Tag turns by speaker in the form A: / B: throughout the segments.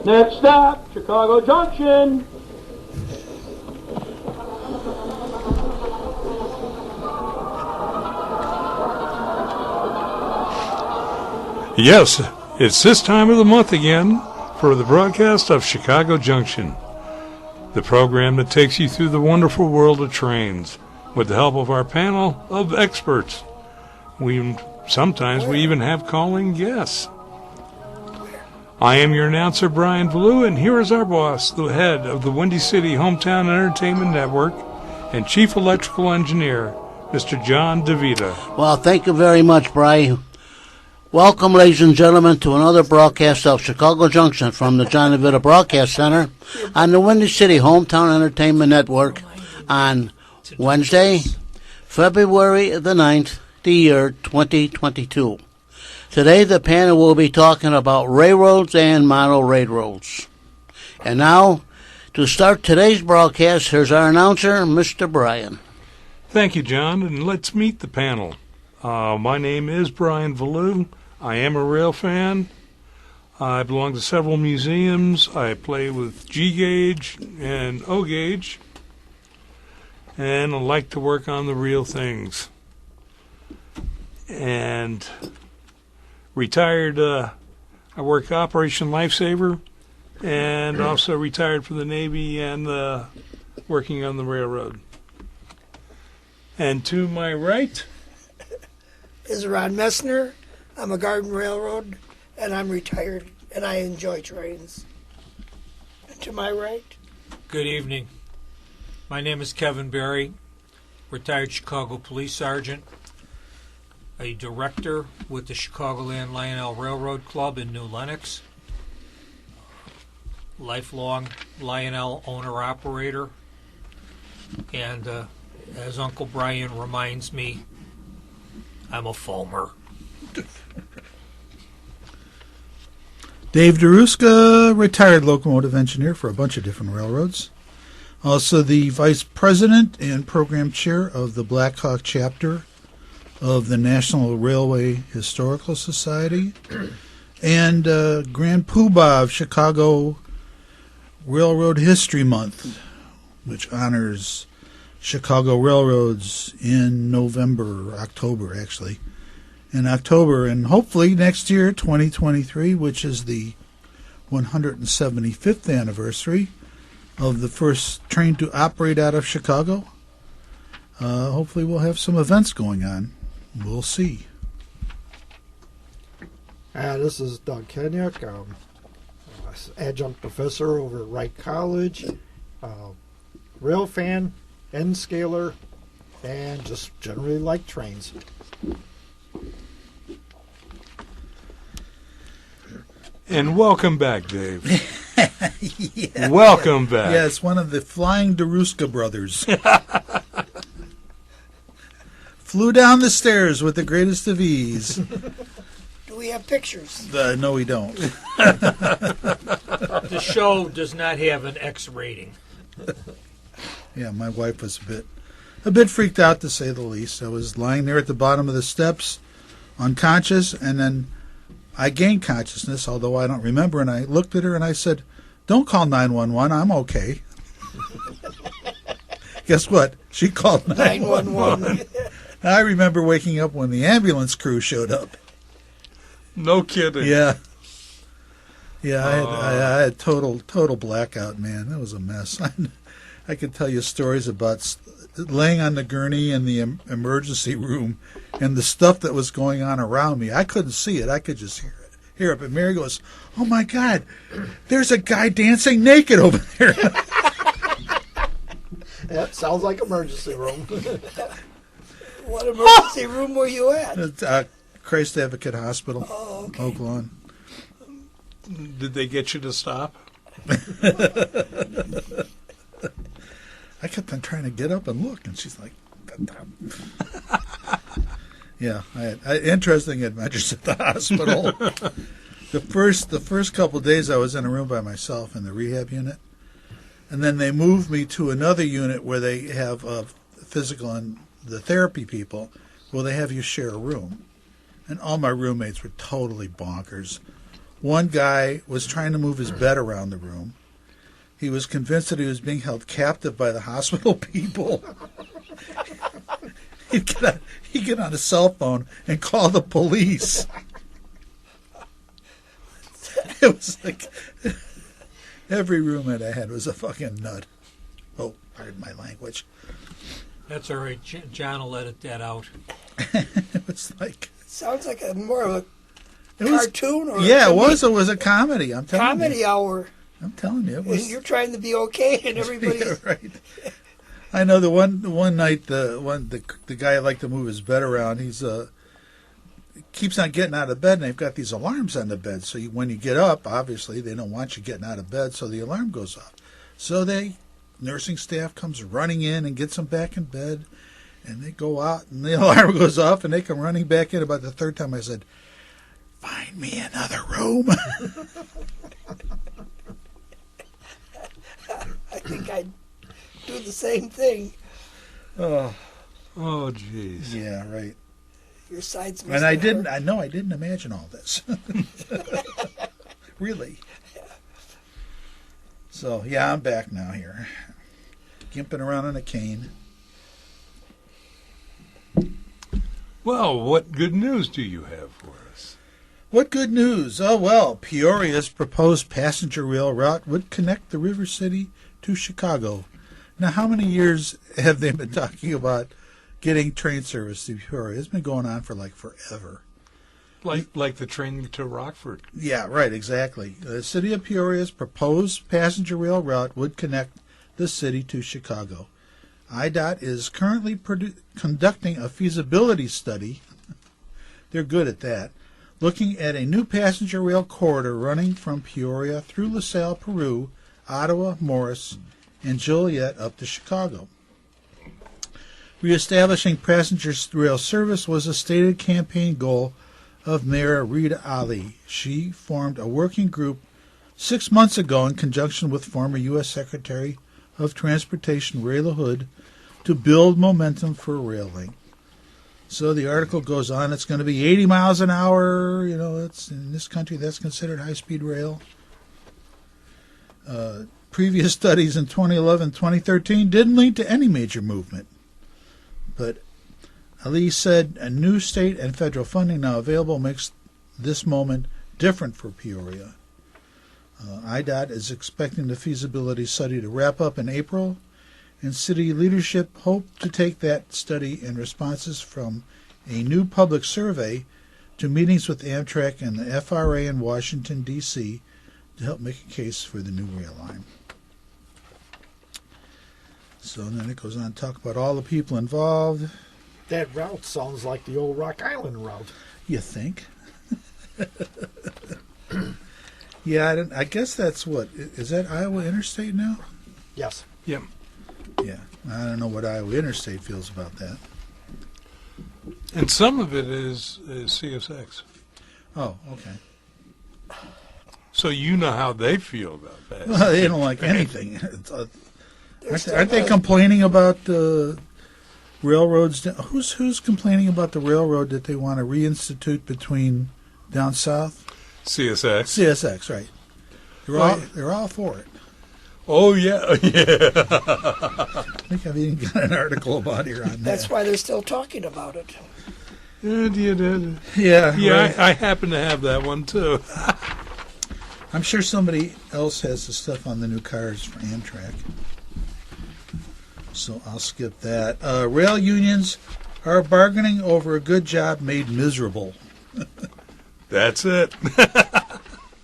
A: Next stop, Chicago Junction.
B: Yes, it's this time of the month again for the broadcast of Chicago Junction, the program that takes you through the wonderful world of trains with the help of our panel of experts. Sometimes we even have calling guests. I am your announcer, Brian Blue, and here is our boss, the head of the Windy City Hometown Entertainment Network and Chief Electrical Engineer, Mr. John DeVita.
C: Well, thank you very much, Brian. Welcome, ladies and gentlemen, to another broadcast of Chicago Junction from the John DeVita Broadcast Center on the Windy City Hometown Entertainment Network on Wednesday, February the 9th, the year 2022. Today, the panel will be talking about railroads and model railroads. And now, to start today's broadcast, here's our announcer, Mr. Brian.
B: Thank you, John, and let's meet the panel. My name is Brian Valou. I am a rail fan. I belong to several museums. I play with G-gauge and O-gauge. And I like to work on the real things. And retired, I work Operation Lifesaver, and also retired from the Navy and working on the railroad. And to my right
D: is Ron Messner. I'm a Garden Railroad, and I'm retired, and I enjoy trains. And to my right?
E: Good evening. My name is Kevin Berry, retired Chicago Police Sergeant, a director with the Chicagoland Lionel Railroad Club in New Lenox, lifelong Lionel owner-operator, and as Uncle Brian reminds me, I'm a foamer.
F: Dave DeRuska, retired locomotive engineer for a bunch of different railroads. Also the vice president and program chair of the Black Hawk chapter of the National Railway Historical Society. And Grand Poobah of Chicago Railroad History Month, which honors Chicago railroads in October, in October, and hopefully next year, 2023, which is the 175th anniversary of the first train to operate out of Chicago. Hopefully we'll have some events going on. We'll see.
G: This is Doug Kenyuk, adjunct professor over at Wright College, rail fan, N-scaler, and just generally like trains.
B: And welcome back, Dave. Welcome back.
F: Yes, one of the Flying DeRuska brothers. Flew down the stairs with the greatest of ease.
D: Do we have pictures?
F: No, we don't.
E: The show does not have an X rating.
F: Yeah, my wife was a bit freaked out, to say the least. I was lying there at the bottom of the steps, unconscious, and then I gained consciousness, although I don't remember, and I looked at her and I said, "Don't call 911, I'm okay." Guess what? She called 911. I remember waking up when the ambulance crew showed up.
B: No kidding.
F: Yeah. Yeah, I had total blackout, man. That was a mess. I could tell you stories about laying on the gurney in the emergency room and the stuff that was going on around me. I couldn't see it. I could just hear it. But Mary goes, "Oh, my God, there's a guy dancing naked over there."
G: That sounds like emergency room.
D: What emergency room were you at?
F: Christ Advocate Hospital,
D: okay.
F: Oak Lawn.
B: Did they get you to stop?
F: I kept on trying to get up and look, and she's like, yeah, I had interesting adventures at the hospital. The first couple of days I was in a room by myself in the rehab unit, and then they moved me to another unit where they have physical and the therapy people, where they have you share a room. And all my roommates were totally bonkers. One guy was trying to move his bed around the room. He was convinced that he was being held captive by the hospital people. He'd get on his cell phone and call the police. It was like every roommate I had was a fucking nut. Oh, pardon my language.
E: That's all right. John will edit that out.
F: It was like
D: Sounds like more of a
F: it was,
D: cartoon or
F: yeah, it was. It was a comedy. I'm telling
D: comedy
F: you.
D: hour.
F: I'm telling you, it
D: And
F: was.
D: you're trying to be okay, and everybody's
F: Yeah, right. I know the one night the guy that liked to move his bed around. He's keeps on getting out of bed, and they've got these alarms on the bed. So when you get up, obviously they don't want you getting out of bed, so the alarm goes off. So nursing staff comes running in and gets him back in bed, and they go out, and the alarm goes off, and they come running back in. About the third time, I said, "Find me another room."
D: I think I'd do the same thing.
F: Oh,
B: jeez.
F: yeah, right.
D: Your sides must
F: And I
D: have
F: didn't.
D: hurt.
F: I know I didn't imagine all this. Really. So yeah, I'm back now here, gimping around on a cane.
B: Well, what good news do you have for us?
F: What good news? Oh well, Peoria's proposed passenger rail route would connect the River City to Chicago. Now, how many years have they been talking about getting train service to Peoria? It's been going on for like forever.
B: Like the train to Rockford.
F: Yeah, right, exactly. The city of Peoria's proposed passenger rail route would connect the city to Chicago. IDOT is currently conducting a feasibility study. They're good at that. Looking at a new passenger rail corridor running from Peoria through LaSalle, Peru, Ottawa, Morris, and Joliet up to Chicago. Reestablishing passenger rail service was a stated campaign goal of Mayor Rita Ali. She formed a working group 6 months ago in conjunction with former U.S. Secretary of Transportation Ray LaHood to build momentum for rail link. So the article goes on, it's going to be 80 miles an hour. That's in this country, that's considered high-speed rail. Previous studies in 2011 2013 didn't lead to any major movement. But Ali said a new state and federal funding now available makes this moment different for Peoria. IDOT is expecting the feasibility study to wrap up in April, and city leadership hope to take that study and responses from a new public survey to meetings with Amtrak and the FRA in Washington, D.C. to help make a case for the new rail line. So then it goes on to talk about all the people involved.
G: That route sounds like the old Rock Island route.
F: You think? Yeah, I guess that's what. Is that Iowa Interstate now?
G: Yes.
B: Yep.
F: Yeah. I don't know what Iowa Interstate feels about that.
B: And some of it is CSX.
F: Oh, okay.
B: So you know how they feel about that.
F: Well, they don't like anything. Aren't they complaining about the railroads? Who's complaining about the railroad that they want to reinstitute between down south?
B: CSX.
F: CSX, right. They're all for it.
B: Oh, yeah. Yeah.
F: I think I've even got an article about here on that.
D: That's why they're still talking about it.
F: Yeah, right.
B: I happen to have that one, too.
F: I'm sure somebody else has the stuff on the new cars for Amtrak. So I'll skip that. Rail unions are bargaining over a good job made miserable.
B: That's it.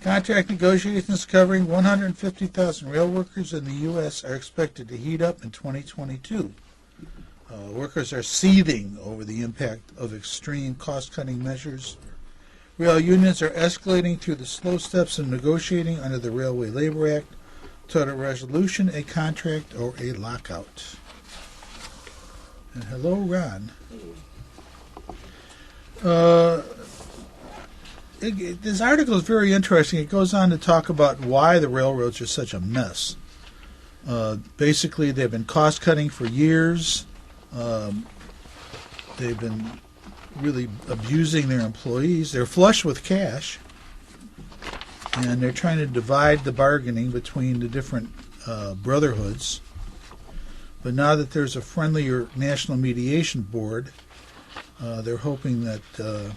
F: Contract negotiations covering 150,000 rail workers in the U.S. are expected to heat up in 2022. Workers are seething over the impact of extreme cost-cutting measures. Rail unions are escalating through the slow steps of negotiating under the Railway Labor Act toward a resolution, a contract, or a lockout. And hello, Ron. This article is very interesting. It goes on to talk about why the railroads are such a mess. Basically, they've been cost-cutting for years. They've been really abusing their employees. They're flush with cash. and they're trying to divide the bargaining between the different brotherhoods. But now that there's a friendlier national mediation board, they're hoping that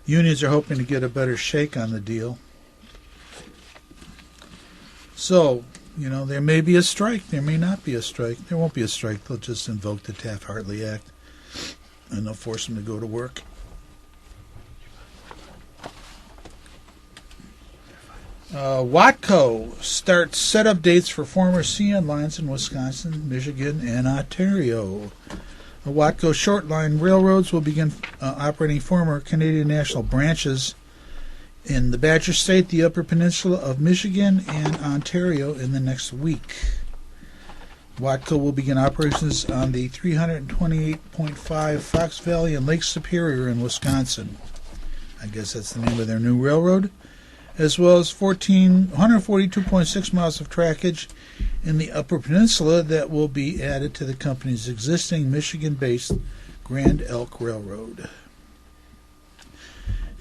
F: unions are hoping to get a better shake on the deal. So, there may be a strike. There may not be a strike. There won't be a strike. They'll just invoke the Taft-Hartley Act, and they'll force them to go to work. Watco starts setup dates for former CN lines in Wisconsin, Michigan, and Ontario. The Watco short line railroads will begin operating former Canadian National branches in the Badger State, the Upper Peninsula of Michigan, and Ontario in the next week. Watco will begin operations on the 328.5 Fox Valley and Lake Superior in Wisconsin. I guess that's the name of their new railroad, as well as 142.6 miles of trackage in the Upper Peninsula that will be added to the company's existing Michigan-based Grand Elk Railroad.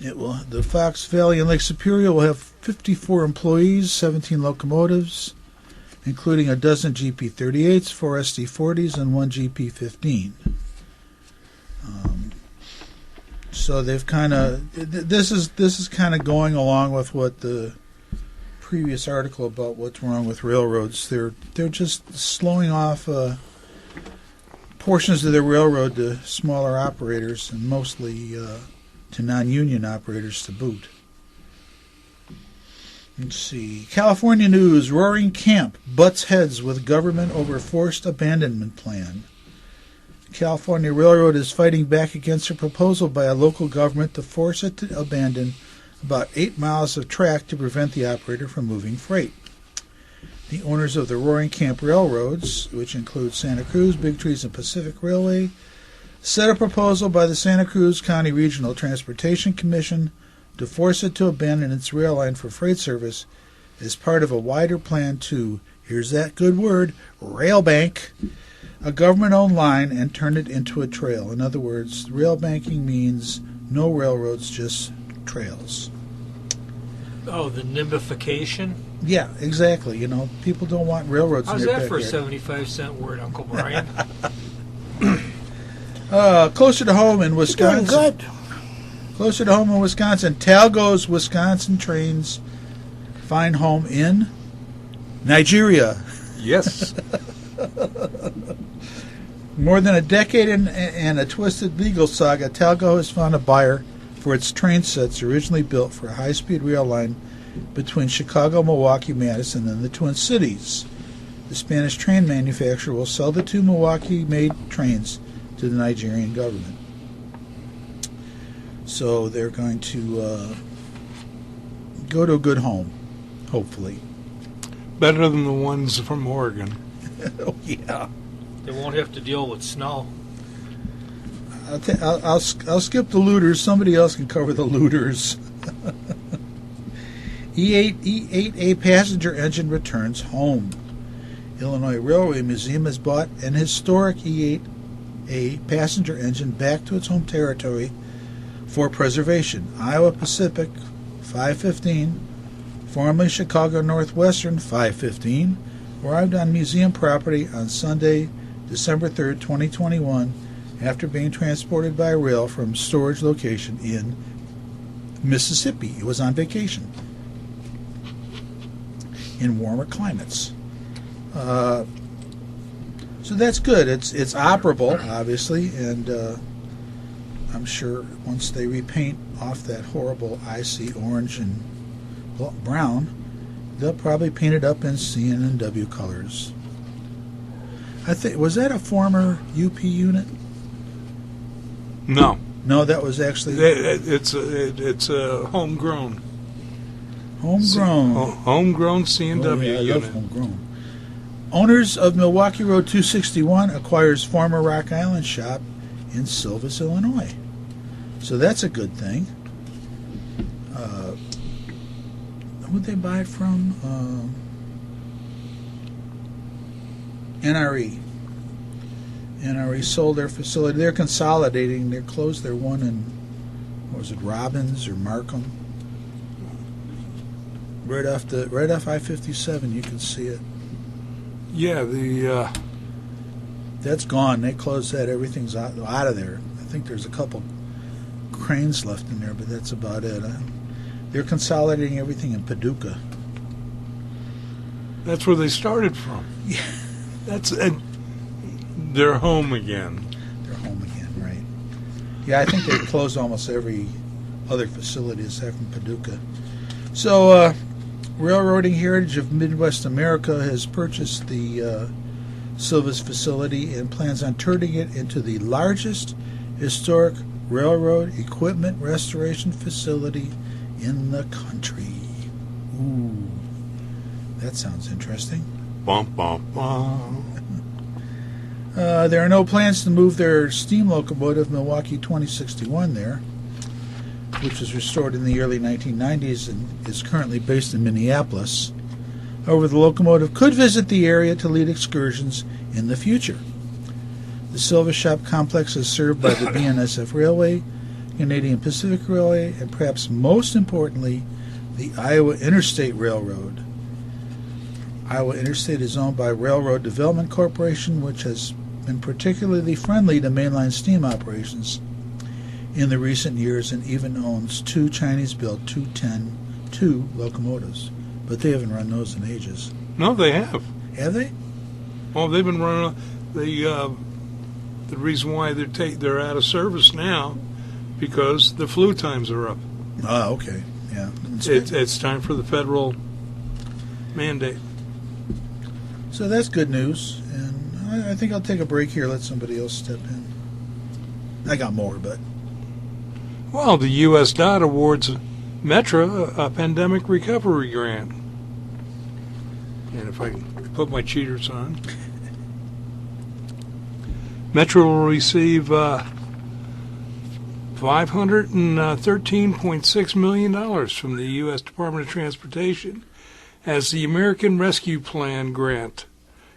F: The Fox Valley and Lake Superior will have 54 employees, 17 locomotives, including a dozen GP38s, 4 SD40s, and 1 GP15. So they've kind of this is kind of going along with what the previous article about what's wrong with railroads. They're just slowing off portions of the railroad to smaller operators, and mostly to non-union operators to boot. Let's see. California news. Roaring Camp butts heads with government over forced abandonment plan. California Railroad is fighting back against a proposal by a local government to force it to abandon about 8 miles of track to prevent the operator from moving freight. The owners of the Roaring Camp Railroads, which include Santa Cruz, Big Trees, and Pacific Railway, set a proposal by the Santa Cruz County Regional Transportation Commission to force it to abandon its rail line for freight service as part of a wider plan to, here's that good word, rail bank a government-owned line and turn it into a trail. In other words, rail banking means no railroads, just trails.
E: Oh, the nimbification?
F: Yeah, exactly. People don't want railroads
E: How's
F: in their
E: that for a
F: backyard.
E: 75-cent word, Uncle Brian?
F: Closer to home in Wisconsin.
D: Doing good.
F: Closer to home in Wisconsin, Talgo's Wisconsin trains find home in Nigeria.
B: Yes.
F: More than a decade and a twisted legal saga, Talgo has found a buyer for its train sets originally built for a high-speed rail line between Chicago, Milwaukee, Madison, and the Twin Cities. The Spanish train manufacturer will sell the 2 Milwaukee-made trains to the Nigerian government. So they're going to go to a good home, hopefully.
B: Better than the ones from Oregon.
F: Oh, yeah.
E: They won't have to deal with snow.
F: I'll skip the looters. Somebody else can cover the looters. E8A passenger engine returns home. Illinois Railway Museum has brought an historic E8A passenger engine back to its home territory for preservation. Iowa Pacific 515, formerly Chicago Northwestern 515, arrived on museum property on Sunday, December 3rd, 2021, after being transported by rail from storage location in Mississippi. It was on vacation in warmer climates. So that's good. It's operable, obviously, and I'm sure once they repaint off that horrible icy orange and brown, they'll probably paint it up in CN&W colors. I think, was that a former UP unit?
B: No.
F: No, that was actually
B: It's a homegrown.
F: homegrown.
B: Homegrown C&W
F: Oh, yeah, I
B: unit.
F: love homegrown. Owners of Milwaukee Road 261 acquires former Rock Island shop in Silvis, Illinois. So that's a good thing. Who'd they buy it from? NRE. NRE sold their facility. They're consolidating. They closed their one in, what was it, Robbins or Markham? right off I-57. You can see it.
B: Yeah,
F: That's gone. They closed that. Everything's out of there. I think there's a couple cranes left in there, but that's about it. They're consolidating everything in Paducah.
B: that's where they started from.
F: Yeah.
B: They're home again.
F: They're home again, right? Yeah, I think they closed almost every other facility aside from Paducah. So, Railroading Heritage of Midwest America has purchased the Silvis facility and plans on turning it into the largest historic railroad equipment restoration facility in the country. Ooh, that sounds interesting.
B: Bum, bum, bum.
F: There are no plans to move their steam locomotive Milwaukee 2061 there, which was restored in the early 1990s and is currently based in Minneapolis. However, the locomotive could visit the area to lead excursions in the future. The Silva Shop complex is served by the BNSF Railway, Canadian Pacific Railway, and perhaps most importantly, the Iowa Interstate Railroad. Iowa Interstate is owned by Railroad Development Corporation, which has been particularly friendly to mainline steam operations in the recent years and even owns two Chinese-built 210-2 locomotives. But they haven't run those in ages.
B: No, they have.
F: Have they?
B: Well, they've been running. The reason why they're out of service now, because the flu times are up.
F: Oh, okay. Yeah.
B: It's time for the federal mandate.
F: So that's good news, and I think I'll take a break here, let somebody else step in. I got more, but...
B: Well, the U.S. DOT awards Metra a pandemic recovery grant. And if I can put my cheaters on. Metra will receive $513.6 million from the U.S. Department of Transportation as the American Rescue Plan grant.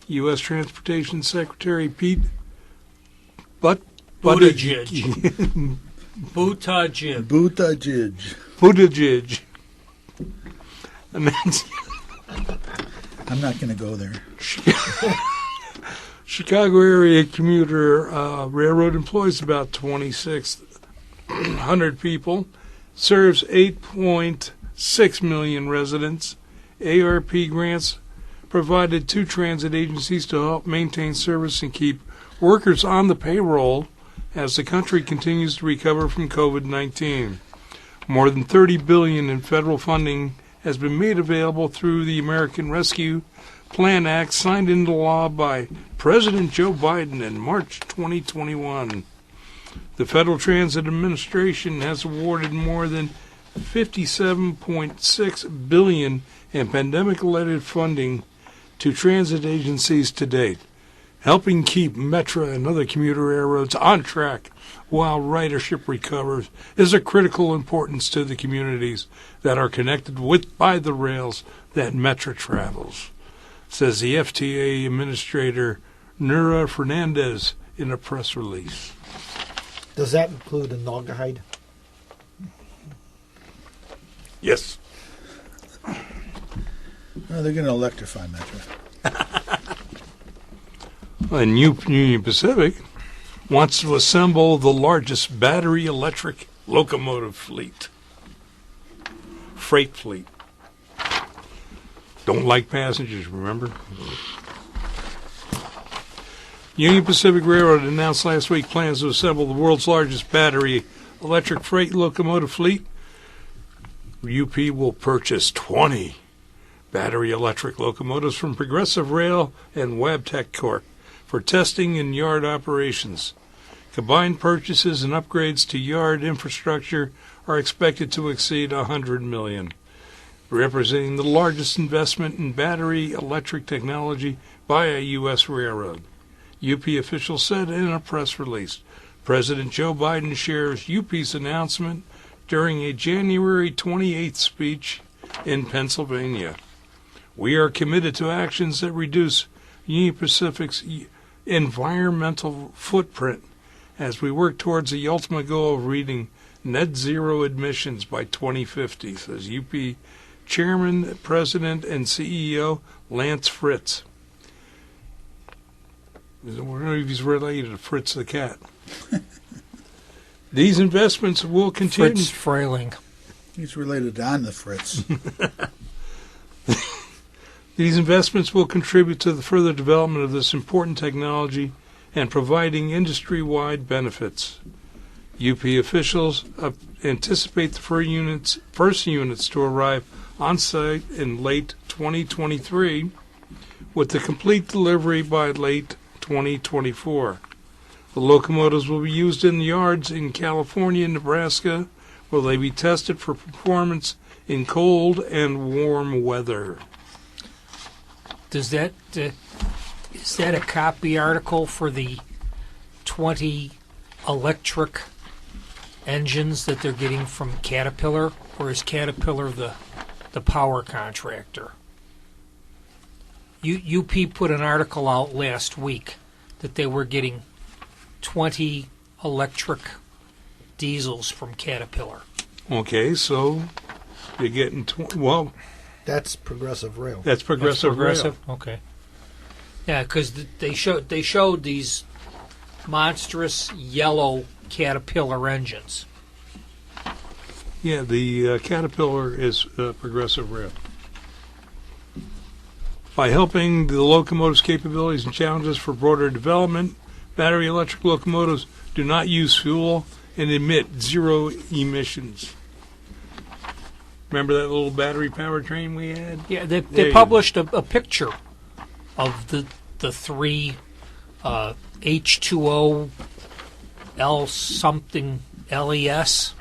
B: U.S. Transportation Secretary Pete
E: Buttigieg.
B: Buttigieg.
F: I'm not going to go there.
B: Chicago area commuter railroad employs about 2,600 people, serves 8.6 million residents. ARP grants provided to transit agencies to help maintain service and keep workers on the payroll as the country continues to recover from COVID-19. More than $30 billion in federal funding has been made available through the American Rescue Plan Act signed into law by President Joe Biden in March 2021. The Federal Transit Administration has awarded more than $57.6 billion in pandemic-related funding to transit agencies to date, helping keep Metra and other commuter railroads on track while ridership recovers is of critical importance to the communities that are connected by the rails that Metra travels, says the FTA Administrator Nura Fernandez in a press release.
G: Does that include a Naugahyde?
B: Yes.
F: They're going to electrify Metra.
B: And Union Pacific wants to assemble the largest battery electric locomotive fleet. Freight fleet. Don't like passengers, remember? Union Pacific Railroad announced last week plans to assemble the world's largest battery electric freight locomotive fleet. UP will purchase 20 battery electric locomotives from Progressive Rail and Wabtec Corp. for testing and yard operations. Combined purchases and upgrades to yard infrastructure are expected to exceed $100 million, representing the largest investment in battery electric technology by a U.S. railroad. UP officials said in a press release. President Joe Biden shares UP's announcement during a January 28th speech in Pennsylvania. We are committed to actions that reduce Union Pacific's environmental footprint as we work towards the ultimate goal of reaching net zero emissions by 2050, says UP Chairman, President, and CEO Lance Fritz. I don't know if he's related to Fritz the cat. These investments will continue.
E: Fritz Frailing.
F: He's related to On the Fritz.
B: These investments will contribute to the further development of this important technology and providing industry-wide benefits. UP officials anticipate the first units to arrive on site in late 2023, with the complete delivery by late 2024. The locomotives will be used in yards in California and Nebraska, where they be tested for performance in cold and warm weather.
E: Is that a copy article for the 20 electric engines that they're getting from Caterpillar, or is Caterpillar the power contractor? UP put an article out last week that they were getting 20 electric diesels from Caterpillar.
B: Okay, so you're getting
G: That's Progressive Rail.
B: that's Progressive Rail.
E: Okay. Yeah, because they showed these monstrous yellow Caterpillar engines.
B: Yeah, the Caterpillar is Progressive Rail. By helping the locomotive's capabilities and challenges for broader development, battery electric locomotives do not use fuel and emit zero emissions. Remember that little battery powertrain we had?
E: Yeah, they published a picture of the three H2O L something LES.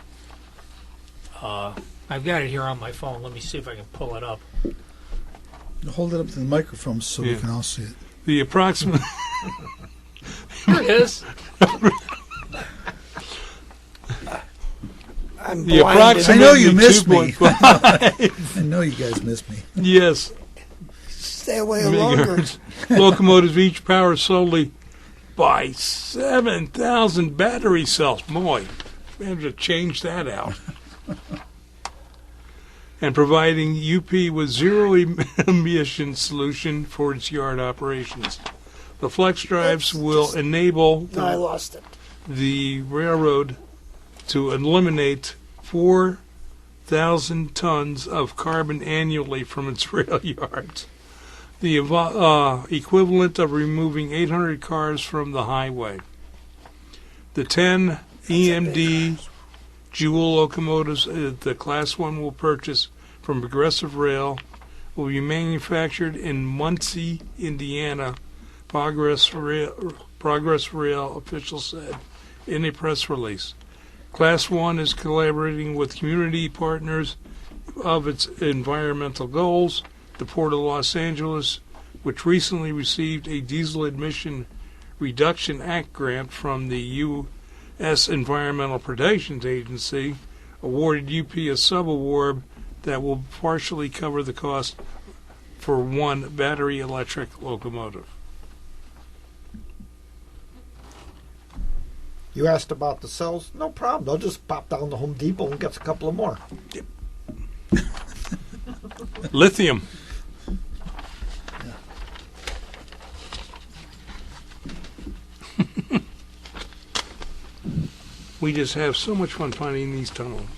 E: I've got it here on my phone. Let me see if I can pull it up.
F: Hold it up to the microphone so we can all see it.
B: The approximate...
E: Here it is.
D: I'm
B: The
D: blind.
B: approximate-
F: I know you missed me.
B: 2.5
F: I know you guys missed me.
B: Yes.
D: Stay away longer.
B: megahertz locomotives each power solely by 7,000 battery cells. Boy, we have to change that out. And providing UP with zero emission solution for its yard operations. The flex drives will enable
D: No, I lost it.
B: the railroad to eliminate 4,000 tons of carbon annually from its rail yards, the equivalent of removing 800 cars from the highway. The 10 EMD Jewel locomotives the Class 1 will purchase from Progressive Rail will be manufactured in Muncie, Indiana, Progress Rail officials said in a press release. Class 1 is collaborating with community partners of its environmental goals. The Port of Los Angeles, which recently received a Diesel Emission Reduction Act grant from the U.S. Environmental Protection Agency, awarded UP a sub-award that will partially cover the cost for one battery electric locomotive.
G: You asked about the cells? No problem. They'll just pop down to Home Depot and get a couple of more.
B: Lithium. We just have so much fun finding these tunnels.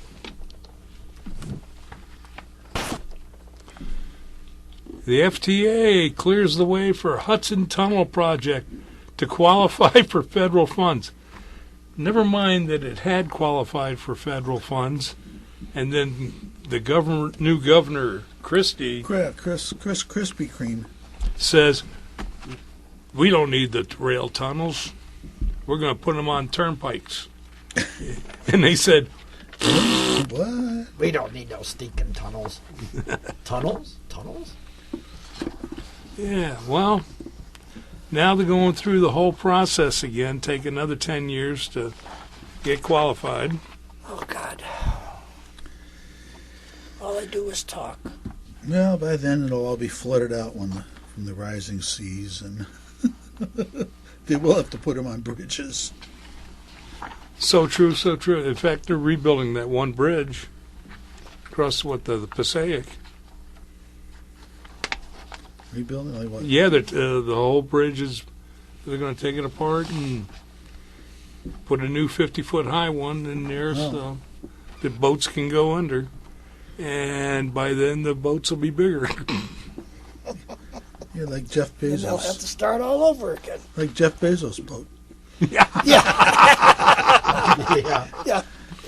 B: The FTA clears the way for Hudson Tunnel Project to qualify for federal funds. Never mind that it had qualified for federal funds, and then the new governor, Christie,
F: Chris Krispy Kreme.
B: says, we don't need the rail tunnels. We're going to put them on turnpikes. And they said,
F: What?
G: We don't need no stinking tunnels. Tunnels? Tunnels?
B: yeah, well, now they're going through the whole process again, take another 10 years to get qualified.
D: Oh, God. All I do is talk.
F: Well, by then it'll all be flooded out from the rising seas, and they will have to put them on bridges.
B: So true, so true. In fact, they're rebuilding that one bridge across the Passaic.
F: Rebuilding? Like what?
B: Yeah, the whole bridge they're going to take it apart and put a new 50-foot high one in there so the boats can go under. And by then the boats will be bigger.
F: You're like Jeff
D: And they'll have
F: Bezos.
D: to start all over again.
F: Like Jeff Bezos' boat.
D: Yeah.
G: Yeah.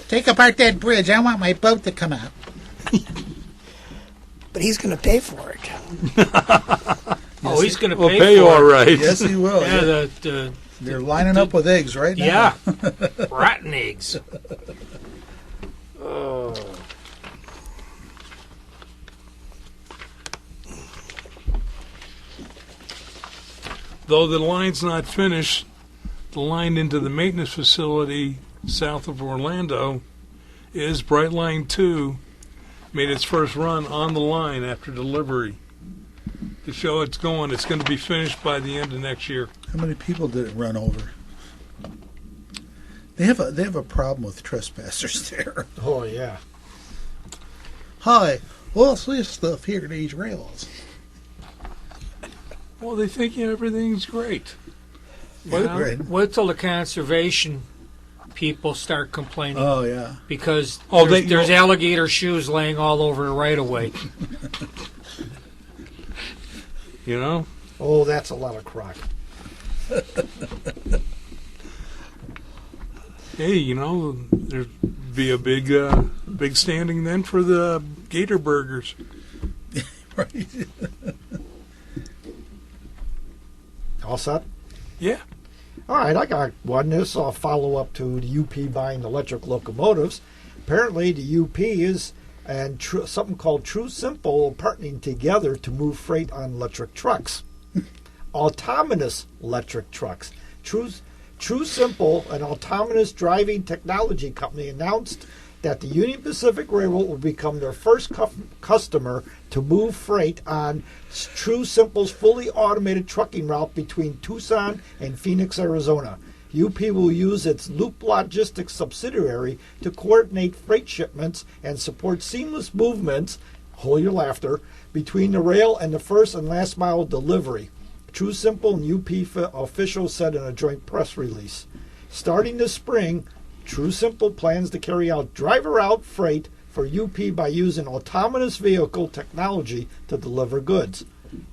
F: Take apart that bridge. I want my boat to come out.
D: But he's going to pay for it.
E: Oh, he's going to
B: We'll
E: pay
B: pay
E: for
B: you all
E: it.
B: right.
F: Yes, he will.
E: Yeah,
F: They're lining up with eggs right now.
E: yeah. Rotten eggs.
B: Though the line's not finished, the line into the maintenance facility south of Orlando is Brightline 2 made its first run on the line after delivery. To show it's going, it's going to be finished by the end of next year.
F: How many people did it run over? They have a problem with trespassers there.
G: Oh, yeah.
F: Hi, what's this stuff here? These rails.
B: Well, they think everything's great.
F: Right.
E: Wait till the conservation people start complaining
F: Oh yeah.
E: because
B: Oh,
E: there's alligator shoes laying all over the right of way.
B: You know?
G: Oh, that's a lot of crock.
B: Hey, you know, there'd be a big standing then for the gator burgers.
F: Right.
G: All set?
B: Yeah.
G: All right, I got one. This will follow up to the UP buying electric locomotives. Apparently, the UP and something called True Simple partnering together to move freight on electric trucks. Autonomous electric trucks. True Simple, an autonomous driving technology company, announced that the Union Pacific Railroad will become their first customer to move freight on True Simple's fully automated trucking route between Tucson and Phoenix, Arizona. UP will use its Loop Logistics subsidiary to coordinate freight shipments and support seamless movements, hold your laughter, between the rail and the first and last mile delivery. True Simple and UP officials said in a joint press release. Starting this spring, True Simple plans to carry out driver-out freight for UP by using autonomous vehicle technology to deliver goods.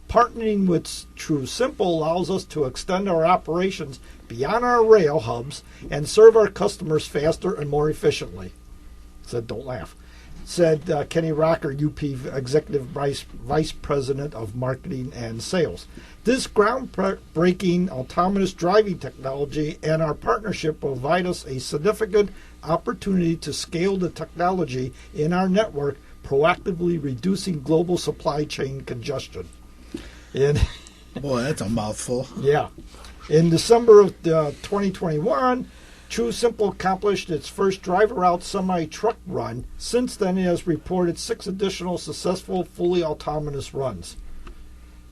G: Partnering with True Simple allows us to extend our operations beyond our rail hubs and serve our customers faster and more efficiently. Said, don't laugh. Said Kenny Rocker, UP Executive Vice President of Marketing and Sales. This groundbreaking autonomous driving technology and our partnership provide us a significant opportunity to scale the technology in our network, proactively reducing global supply chain congestion.
F: Boy, that's a mouthful.
G: Yeah. In December of 2021, True Simple accomplished its first driver-out semi-truck run. Since then, it has reported 6 additional successful fully autonomous runs.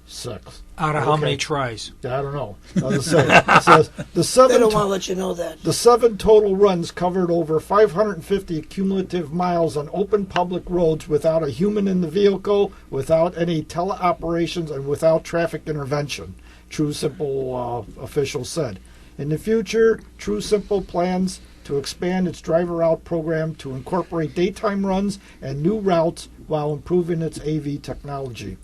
G: 6.
E: Out of how many tries?
G: I don't know. It says the 7
D: They don't want to let you know that.
G: the 7 total runs covered over 550 cumulative miles on open public roads without a human in the vehicle, without any teleoperations, and without traffic intervention, True Simple officials said. In the future, True Simple plans to expand its driver-out program to incorporate daytime runs and new routes while improving its AV technology.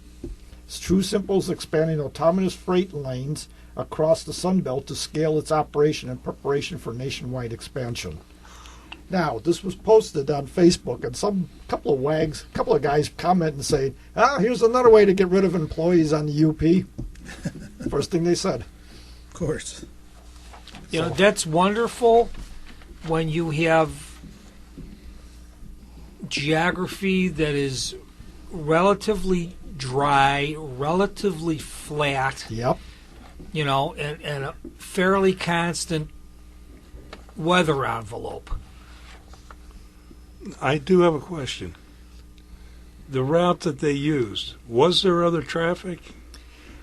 G: True Simple is expanding autonomous freight lanes across the Sun Belt to scale its operation in preparation for nationwide expansion. Now, this was posted on Facebook, and couple of guys comment and say, here's another way to get rid of employees on the UP. First thing they said.
F: Of course.
E: You know, that's wonderful when you have geography that is relatively dry, relatively flat,
G: Yep.
E: you know, and a fairly constant weather envelope.
B: I do have a question. The route that they used, was there other traffic?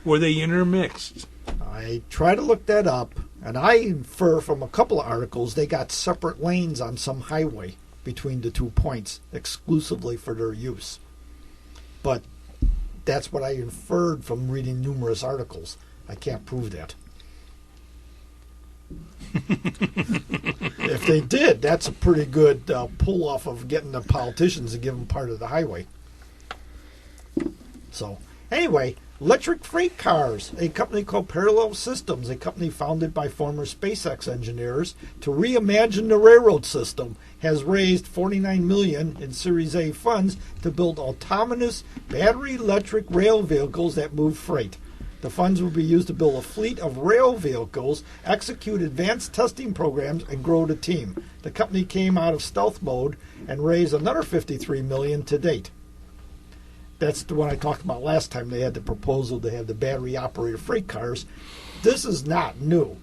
B: Were they intermixed?
G: I try to look that up, and I infer from a couple of articles they got separate lanes on some highway between the 2 points exclusively for their use. But That's what I inferred from reading numerous articles. I can't prove that. If they did, that's a pretty good pull off of getting the politicians to give them part of the highway. So, anyway, electric freight cars. A company called Parallel Systems, a company founded by former SpaceX engineers to reimagine the railroad system, has raised $49 million in Series A funds to build autonomous battery electric rail vehicles that move freight. The funds will be used to build a fleet of rail vehicles, execute advanced testing programs, and grow the team. The company came out of stealth mode and raised another $53 million to date. That's the one I talked about last time. They had the proposal to have the battery-operated freight cars. This is not new.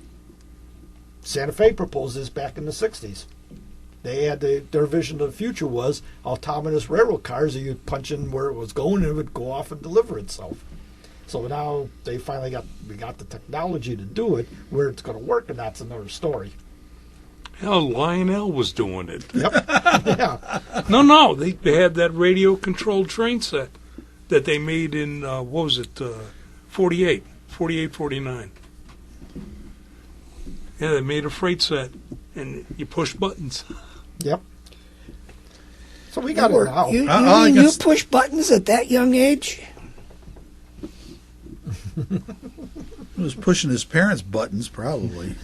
G: Santa Fe proposed this back in the 60s. They had their vision of the future was autonomous railroad cars that you'd punch in where it was going and it would go off and deliver itself. So now they finally got the technology to do it. Where it's going to work, and that's another story.
B: Hell, Lionel was doing it.
G: Yep. Yeah.
B: No, they had that radio-controlled train set that they made in, 48, 49. Yeah, they made a freight set, and you push buttons.
G: Yep. So we got it now.
D: You mean you push buttons at that young age?
F: He was pushing his parents' buttons, probably.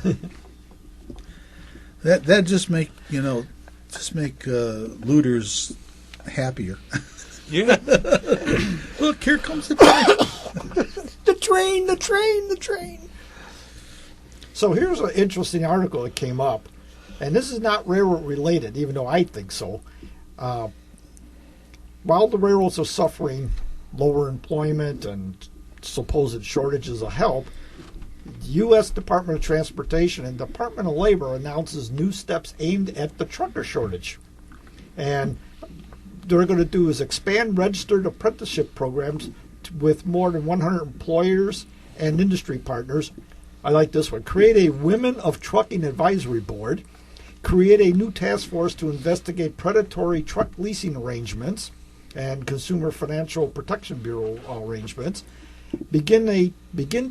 F: that just make looters happier.
B: Yeah.
F: Look, here comes the train.
D: The train.
G: So here's an interesting article that came up, and this is not railroad related, even though I think so. While the railroads are suffering lower employment and supposed shortages of help, the U.S. Department of Transportation and Department of Labor announces new steps aimed at the trucker shortage. And they're going to do is expand registered apprenticeship programs with more than 100 employers and industry partners. I like this one. Create a Women of Trucking Advisory Board. Create a new task force to investigate predatory truck leasing arrangements and Consumer Financial Protection Bureau arrangements. Begin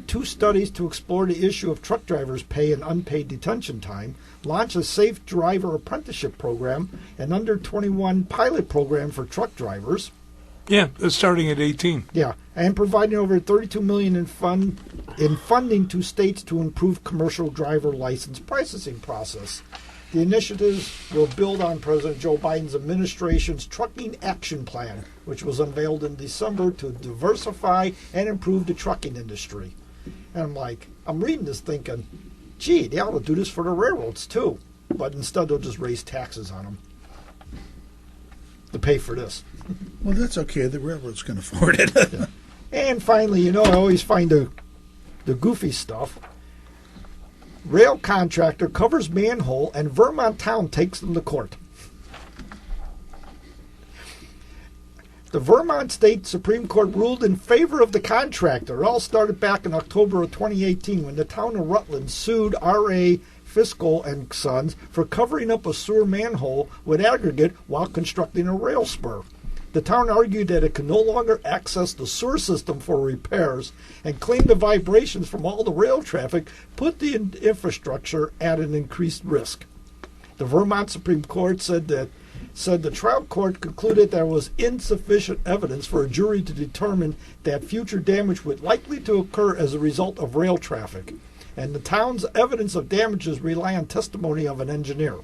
G: 2 studies to explore the issue of truck drivers' pay and unpaid detention time. Launch a safe driver apprenticeship program, an under 21 pilot program for truck drivers.
B: Yeah, it's starting at 18.
G: Yeah, and providing over $32 million in funding to states to improve commercial driver license processing process. The initiatives will build on President Joe Biden's administration's Trucking Action Plan, which was unveiled in December to diversify and improve the trucking industry. And I'm reading this thinking, gee, they ought to do this for the railroads too. But instead they'll just raise taxes on them to pay for this.
F: Well, that's okay. The railroads can afford it.
G: Yeah. And finally, I always find the goofy stuff. Rail contractor covers manhole and Vermont town takes them to court. The Vermont State Supreme Court ruled in favor of the contractor. It all started back in October of 2018 when the town of Rutland sued R.A. Fiscal and Sons for covering up a sewer manhole with aggregate while constructing a rail spur. The town argued that it could no longer access the sewer system for repairs and claimed the vibrations from all the rail traffic put the infrastructure at an increased risk. The Vermont Supreme Court said the trial court concluded there was insufficient evidence for a jury to determine that future damage would likely to occur as a result of rail traffic, and the town's evidence of damages rely on testimony of an engineer.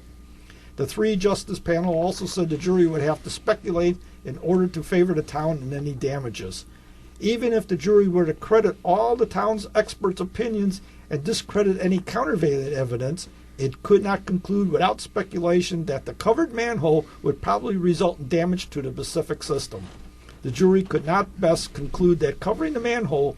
G: The 3-justice panel also said the jury would have to speculate in order to favor the town in any damages. Even if the jury were to credit all the town's experts' opinions and discredit any countervailing evidence, it could not conclude without speculation that the covered manhole would probably result in damage to the Pacific system. The jury could not best conclude that covering the manhole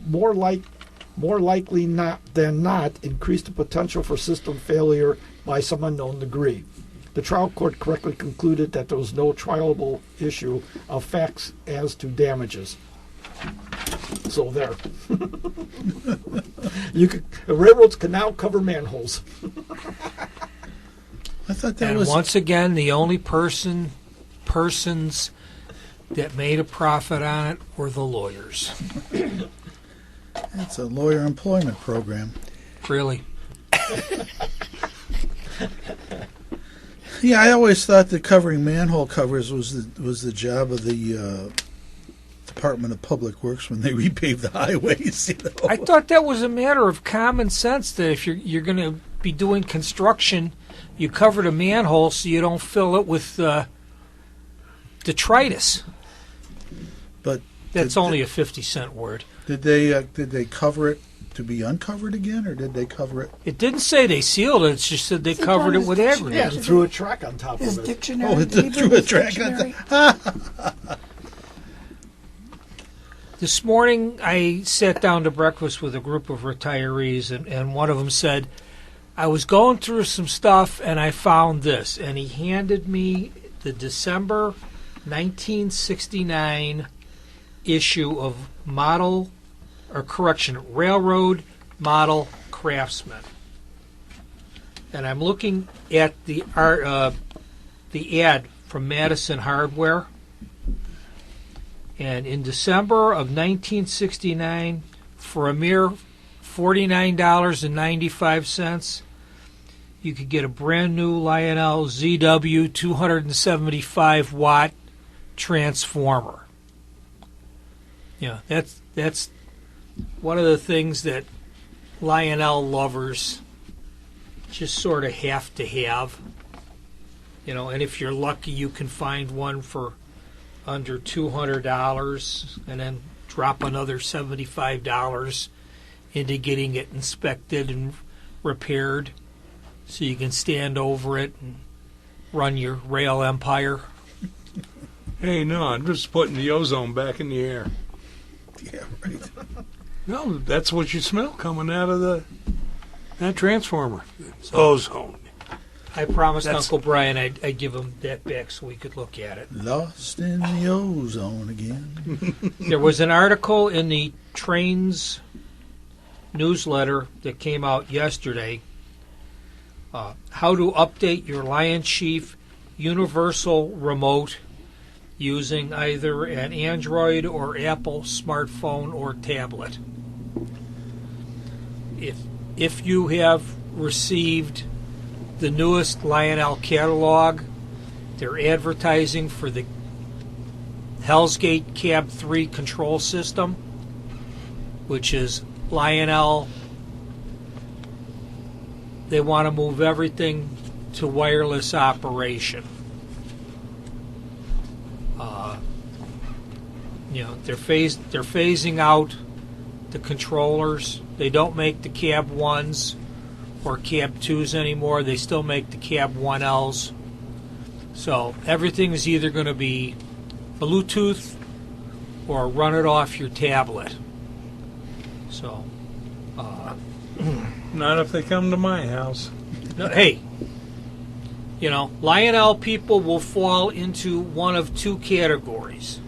G: more likely than not increased the potential for system failure by some unknown degree. The trial court correctly concluded that there was no trialable issue of facts as to damages. So there. Railroads can now cover manholes.
F: I thought that
E: and
F: was...
E: once again, the only persons that made a profit on it were the lawyers.
F: It's a lawyer employment program.
E: Really.
F: Yeah, I always thought that covering manhole covers was the job of the Department of Public Works when they repaved the highways.
E: I thought that was a matter of common sense, that if you're going to be doing construction, you cover the manhole so you don't fill it with detritus.
F: But
E: that's only a 50-cent word.
F: Did they cover it to be uncovered again, or did they cover it?
E: It didn't say they sealed it. It just said they covered it with aggregate.
G: Yeah, and threw a track on top
D: His
G: of it.
D: dictionary.
F: Oh, it threw a track on top.
E: This morning, I sat down to breakfast with a group of retirees, and one of them said, I was going through some stuff, and I found this. And he handed me the December 1969 issue of Railroad Model Craftsman. And I'm looking at the ad from Madison Hardware. And in December of 1969, for a mere $49.95, you could get a brand new Lionel ZW 275-watt transformer. Yeah, that's one of the things that Lionel lovers just sort of have to have. And if you're lucky, you can find one for under $200 and then drop another $75 into getting it inspected and repaired so you can stand over it and run your rail empire.
B: Hey, no, I'm just putting the ozone back in the air.
F: Yeah, right.
B: No, that's what you smell coming out of that transformer. It's ozone.
E: I promised Uncle Brian I'd give him that back so we could look at it.
F: Lost in the ozone again.
E: There was an article in the Trains newsletter that came out yesterday, how to update your Lion Chief universal remote using either an Android or Apple smartphone or tablet. If you have received the newest Lionel catalog, they're advertising for the Hell's Gate Cab 3 control system, which is Lionel. They want to move everything to wireless operation. They're phasing out the controllers. They don't make the Cab 1s or Cab 2s anymore. They still make the Cab 1Ls. So everything is either going to be Bluetooth or run it off your tablet. So,
B: not if they come to my house.
E: No, hey, Lionel people will fall into one of two categories.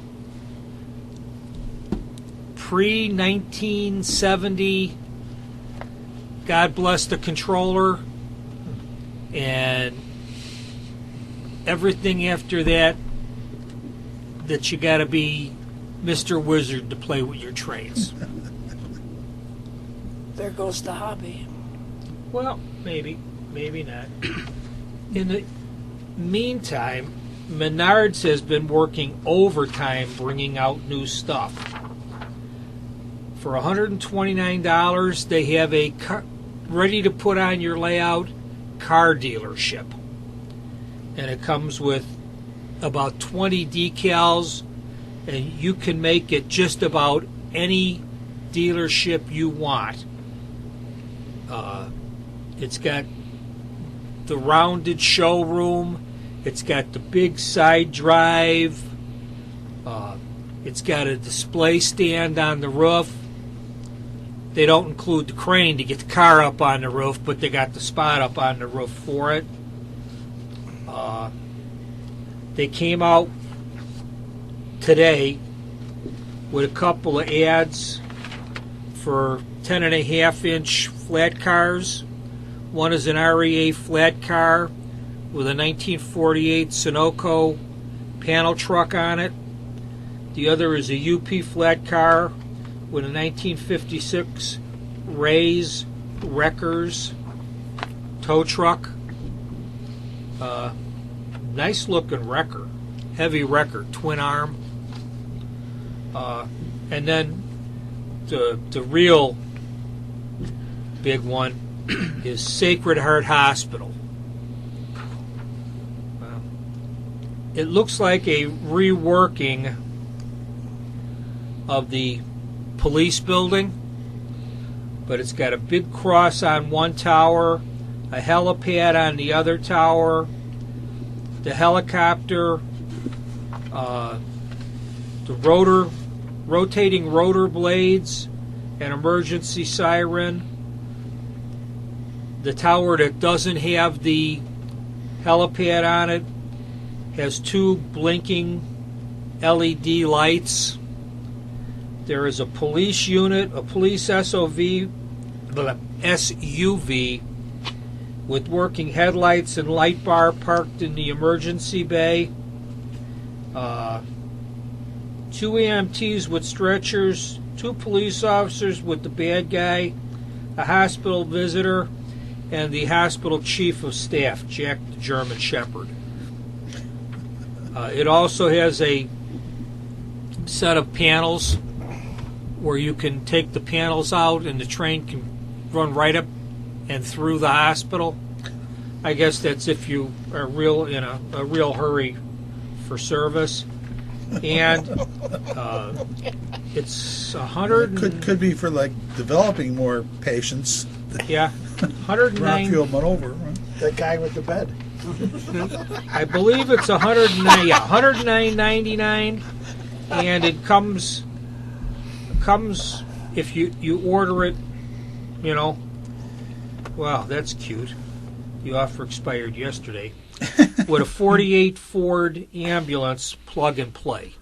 E: Pre-1970, God bless the controller, and everything after that you got to be Mr. Wizard to play with your trains.
D: There goes the hobby.
E: Well, maybe not. In the meantime, Menards has been working overtime bringing out new stuff. For $129, they have a ready to put on your layout car dealership. And it comes with about 20 decals, and you can make it just about any dealership you want. It's got the rounded showroom. It's got the big side drive. It's got a display stand on the roof. They don't include the crane to get the car up on the roof, but they got the spot up on the roof for it. They came out today with a couple of ads for 10.5-inch flat cars. One is an REA flat car with a 1948 Sunoco panel truck on it. The other is a UP flat car with a 1956 Ray's Wreckers tow truck. Nice looking wrecker, heavy wrecker, twin arm. And then the real big one is Sacred Heart Hospital. It looks like a reworking of the police building, but it's got a big cross on one tower, a helipad on the other tower, the helicopter, the rotating rotor blades, an emergency siren. The tower that doesn't have the helipad on it has 2 blinking LED lights. There is a police unit, a police SUV with working headlights and light bar parked in the emergency bay. 2 EMTs with stretchers, 2 police officers with the bad guy, a hospital visitor, and the hospital chief of staff, Jack the German Shepherd. It also has a set of panels where you can take the panels out and the train can run right up and through the hospital. I guess that's if you are in a real hurry for service. And it's 100.
F: Could be for like developing more patients.
E: Yeah, 109.
F: Brownfield went over. Right?
G: That guy with the bed.
E: I believe it's 109. Yeah, 109.99, and it comes if you order it. You know, wow, that's cute. The offer expired yesterday. With a 48 Ford ambulance plug and play.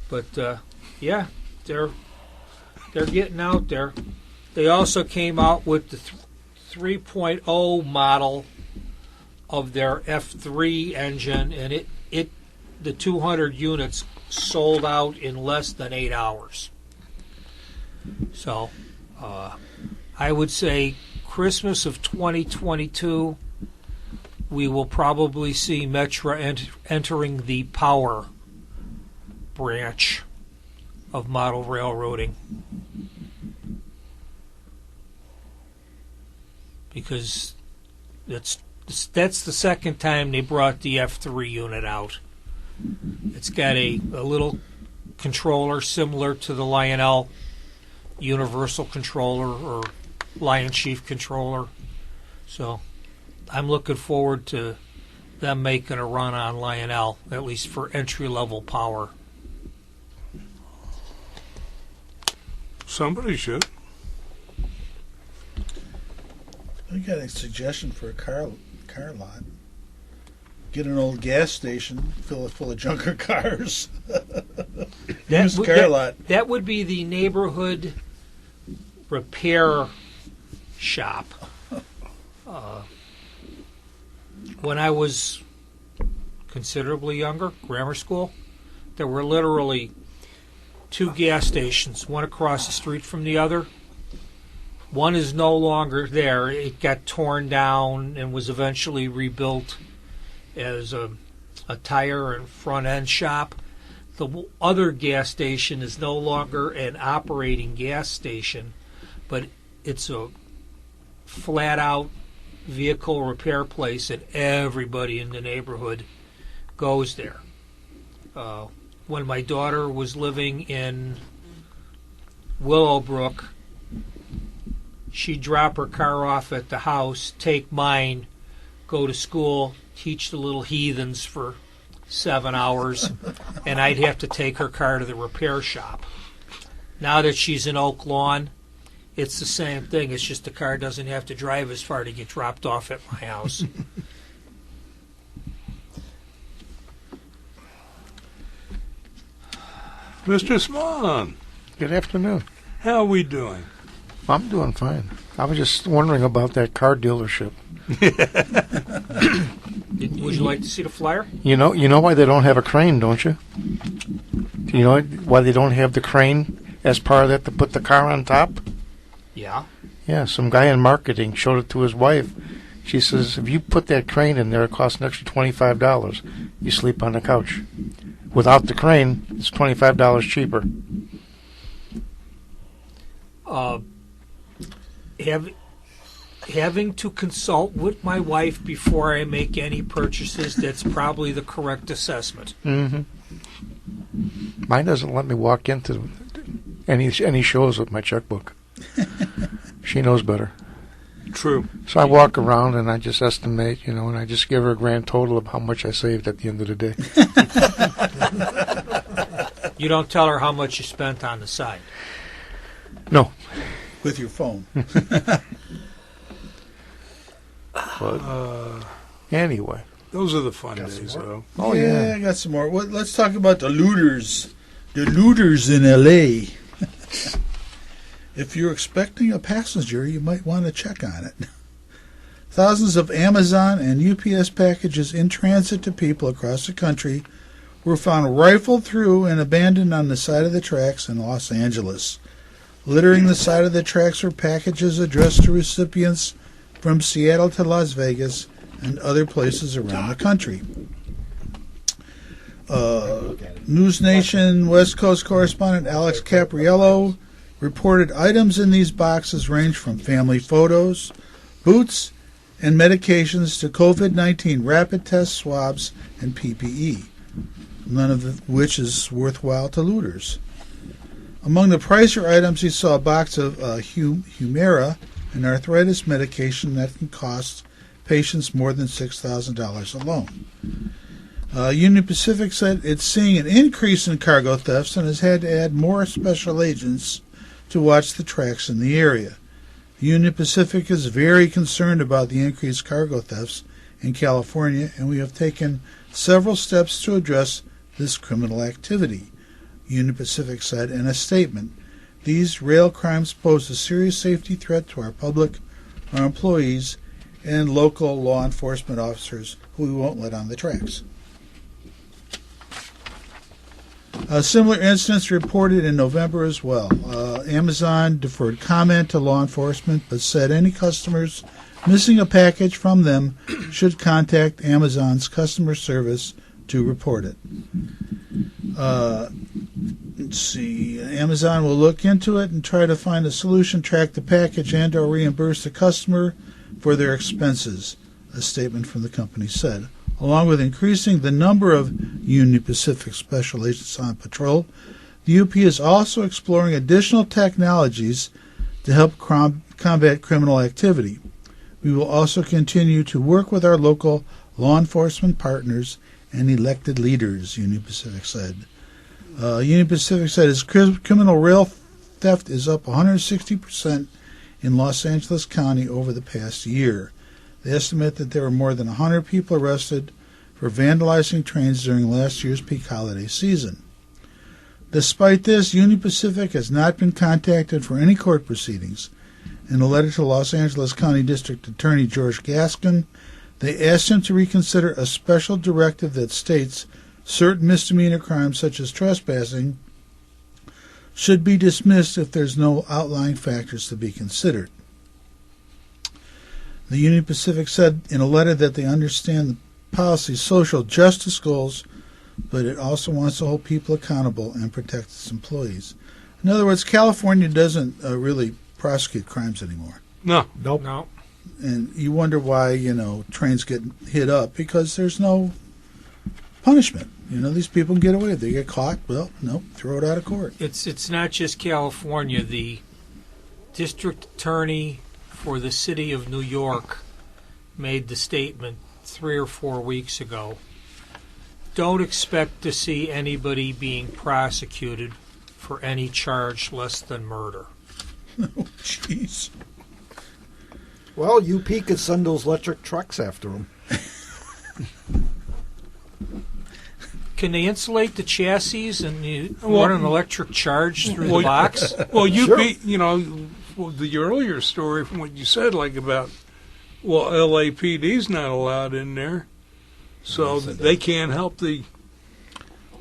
E: But yeah, they're getting out there. They also came out with the 3.0 model of their F3 engine, and the 200 units sold out in less than 8 hours. So I would say Christmas of 2022, we will probably see Metra entering the power branch of model railroading, because that's the second time they brought the F3 unit out. It's got a little controller similar to the Lionel Universal Controller or Lion Chief Controller. So I'm looking forward to them making a run on Lionel, at least for entry-level power.
B: Somebody should.
F: I got a suggestion for a car lot. Get an old gas station, fill it full of junker cars. Use car lot.
E: That would be the neighborhood repair shop. When I was considerably younger, grammar school, there were literally 2 gas stations, one across the street from the other. One is no longer there. It got torn down and was eventually rebuilt as a tire and front end shop. The other gas station is no longer an operating gas station, but it's a flat out vehicle repair place, and everybody in the neighborhood goes there. When my daughter was living in Willowbrook, she'd drop her car off at the house, take mine, go to school, teach the little heathens for 7 hours, and I'd have to take her car to the repair shop. Now that she's in Oak Lawn, it's the same thing. It's just the car doesn't have to drive as far to get dropped off at my house.
B: Mr. Swan,
H: Good afternoon.
B: how are we doing?
H: I'm doing fine. I was just wondering about that car dealership.
E: Would you like to see the flyer?
H: You know why they don't have a crane, don't you? Do you know why they don't have the crane as part of that to put the car on top?
E: Yeah.
H: Yeah, some guy in marketing showed it to his wife. She says, if you put that crane in there, it costs an extra $25. You sleep on the couch. Without the crane, it's $25 cheaper.
E: Having to consult with my wife before I make any purchases, that's probably the correct assessment.
H: Mm-hmm. Mine doesn't let me walk into any shows with my checkbook. She knows better.
B: True.
H: So I walk around and I just estimate, and I just give her a grand total of how much I saved at the end of the day.
E: You don't tell her how much you spent on the side.
H: No.
F: With your phone.
H: But anyway.
B: Those are the fun days, though.
H: Oh, yeah.
F: I got some more. Well, let's talk about the looters. The looters in L.A. If you're expecting a passenger, you might want to check on it. Thousands of Amazon and UPS packages in transit to people across the country were found rifled through and abandoned on the side of the tracks in Los Angeles. Littering the side of the tracks were packages addressed to recipients from Seattle to Las Vegas and other places around the country. News Nation West Coast correspondent Alex Capriello reported items in these boxes range from family photos, boots, and medications to COVID-19 rapid test swabs and PPE, none of which is worthwhile to looters. Among the pricier items, he saw a box of Humira, an arthritis medication that can cost patients more than $6,000 alone. Union Pacific said it's seeing an increase in cargo thefts and has had to add more special agents to watch the tracks in the area. Union Pacific is very concerned about the increased cargo thefts in California, and we have taken several steps to address this criminal activity, Union Pacific said in a statement. These rail crimes pose a serious safety threat to our public, our employees, and local law enforcement officers who we won't let on the tracks. Similar incidents reported in November as well. Amazon deferred comment to law enforcement, but said any customers missing a package from them should contact Amazon's customer service to report it. Let's see. Amazon will look into it and try to find a solution, track the package, and or reimburse the customer for their expenses, a statement from the company said. Along with increasing the number of Union Pacific special agents on patrol, the UP is also exploring additional technologies to help combat criminal activity. We will also continue to work with our local law enforcement partners and elected leaders, Union Pacific said. Union Pacific said its criminal rail theft is up 160% in Los Angeles County over the past year. They estimate that there were more than 100 people arrested for vandalizing trains during last year's peak holiday season. Despite this, Union Pacific has not been contacted for any court proceedings. In a letter to Los Angeles County District Attorney George Gaskin, they asked him to reconsider a special directive that states certain misdemeanor crimes such as trespassing should be dismissed if there's no outlying factors to be considered. The Union Pacific said in a letter that they understand the policy's social justice goals, but it also wants to hold people accountable and protect its employees. In other words, California doesn't really prosecute crimes anymore.
B: No.
E: Nope. No.
F: And you wonder why, trains get hit up, because there's no punishment. These people can get away. If they get caught, well, no, throw it out of court.
E: It's not just California. The district attorney for the city of New York made the statement 3 or 4 weeks ago. Don't expect to see anybody being prosecuted for any charge less than murder.
F: Oh, jeez.
G: Well, UP could send those electric trucks after them.
E: Can they insulate the chassis and run an electric charge through the box?
B: Well,
G: Sure.
B: The earlier story from what you said, about, LAPD's not allowed in there, so they can't help the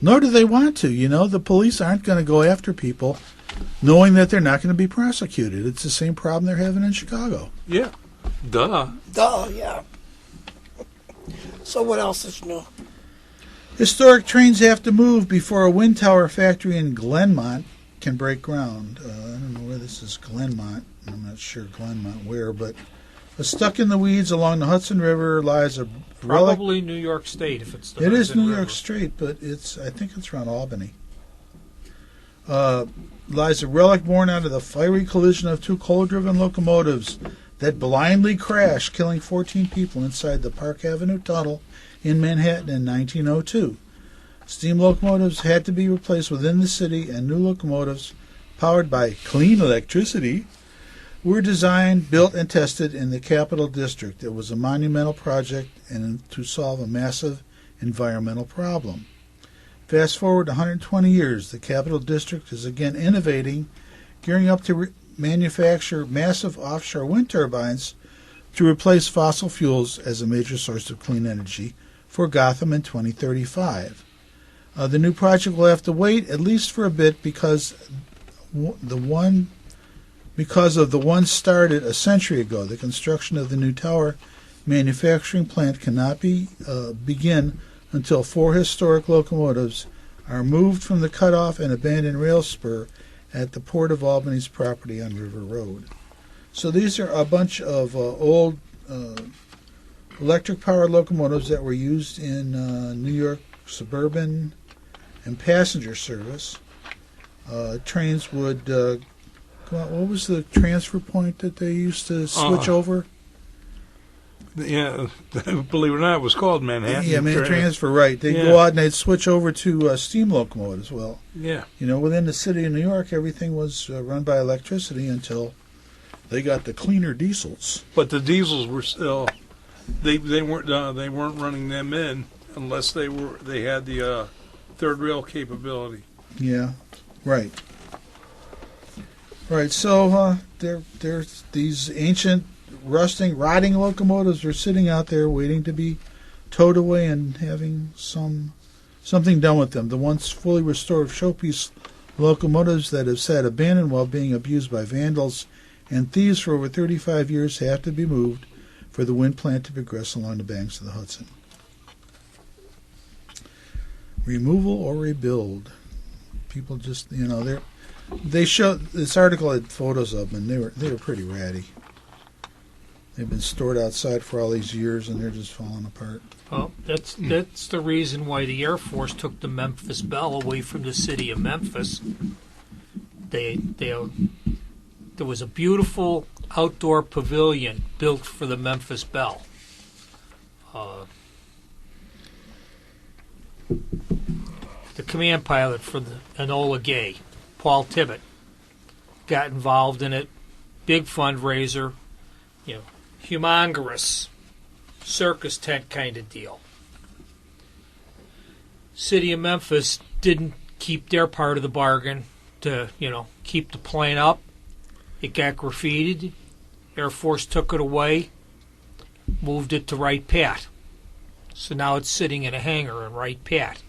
F: Nor do they want to. The police aren't going to go after people knowing that they're not going to be prosecuted. It's the same problem they're having in Chicago.
B: Yeah. Duh.
D: Yeah. So what else is new?
F: Historic trains have to move before a wind tower factory in Glenmont can break ground. I don't know where this is, Glenmont. I'm not sure Glenmont where, but stuck in the weeds along the Hudson River lies a relic.
E: Probably New York State if it's the
F: It is
E: Hudson
F: New
E: River.
F: York State, but I think it's around Albany. Lies a relic born out of the fiery collision of two coal-driven locomotives that blindly crashed, killing 14 people inside the Park Avenue Tunnel in Manhattan in 1902. Steam locomotives had to be replaced within the city, and new locomotives, powered by clean electricity, were designed, built, and tested in the Capital District. It was a monumental project and to solve a massive environmental problem. Fast forward 120 years, the Capital District is again innovating, gearing up to manufacture massive offshore wind turbines to replace fossil fuels as a major source of clean energy for Gotham in 2035. The new project will have to wait at least for a bit because of the one started a century ago. The construction of the new tower manufacturing plant cannot begin until 4 historic locomotives are moved from the cutoff and abandoned rail spur at the Port of Albany's property on River Road. So these are a bunch of old electric-powered locomotives that were used in New York suburban and passenger service. Trains would go out. What was the transfer point that they used to switch over?
B: Yeah, believe it or not, it was called Manhattan.
F: Yeah, transfer, right. They'd go out and they'd switch over to steam locomotives. Well,
B: yeah.
F: Within the city of New York, everything was run by electricity until they got the cleaner diesels.
B: But the diesels were still, they weren't running them in unless they had the third rail capability.
F: Yeah, right. Right, so there's these ancient rotting locomotives are sitting out there waiting to be towed away and having something done with them. The once fully restored showpiece locomotives that have sat abandoned while being abused by vandals and thieves for over 35 years have to be moved for the wind plant to progress along the banks of the Hudson. Removal or rebuild. People just, they show this article had photos of them, and they were pretty ratty. They've been stored outside for all these years, and they're just falling apart.
E: Well, that's the reason why the Air Force took the Memphis Belle away from the city of Memphis. There was a beautiful outdoor pavilion built for the Memphis Belle. The command pilot for the Enola Gay, Paul Tibbett, got involved in it. Big fundraiser, humongous circus tent kind of deal. City of Memphis didn't keep their part of the bargain to, keep the plane up. It got graffitied. Air Force took it away, moved it to Wright Pat. So now it's sitting in a hangar in Wright Pat.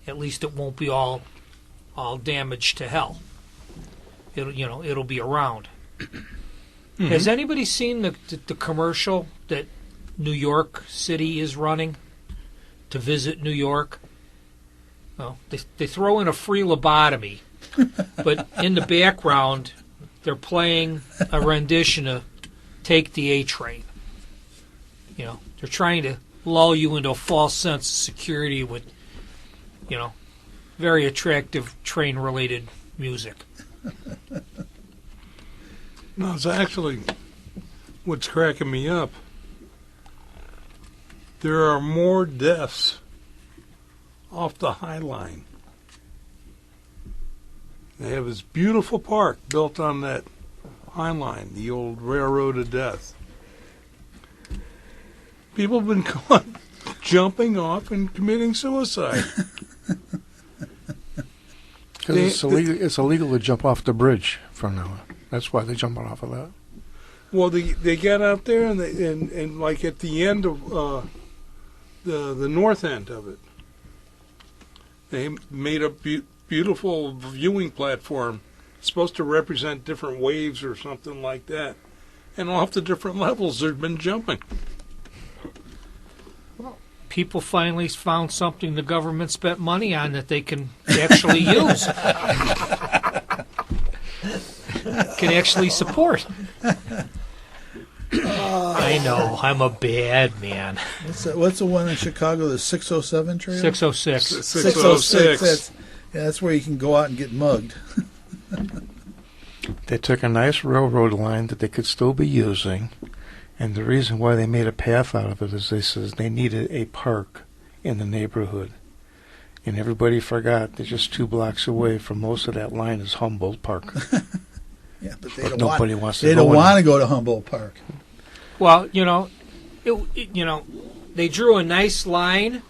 E: At least it won't be all damaged to hell. It'll be around. Mm-hmm. Has anybody seen the commercial that New York City is running to visit New York? Well, they throw in a free lobotomy, but in the background they're playing a rendition of "Take the A Train." They're trying to lull you into a false sense of security with, very attractive train-related music.
B: No, it's actually what's cracking me up. There are more deaths off the High Line. They have this beautiful park built on that High Line, the old railroad of death. People have been caught jumping off and committing suicide.
H: Because it's illegal to jump off the bridge from now on. That's why they're jumping off of that.
B: Well, they got out there and like at the end of the north end of it, They made a beautiful viewing platform, supposed to represent different waves or something like that. And off the different levels, they've been jumping.
E: People finally found something the government spent money on that they can actually use. Can actually support. I know, I'm a bad man.
F: What's the one in Chicago, the 607 trail?
E: 606.
F: 606. That's where you can go out and get mugged.
H: They took a nice railroad line that they could still be using, and the reason why they made a path out of it is they says they needed a park in the neighborhood. And everybody forgot that just 2 blocks away from most of that line is Humboldt Park.
F: Yeah, but
H: Nobody wants to
F: they
H: go
F: don't
H: in
F: want
H: there.
F: to go to Humboldt Park.
E: Well, they drew a nice line,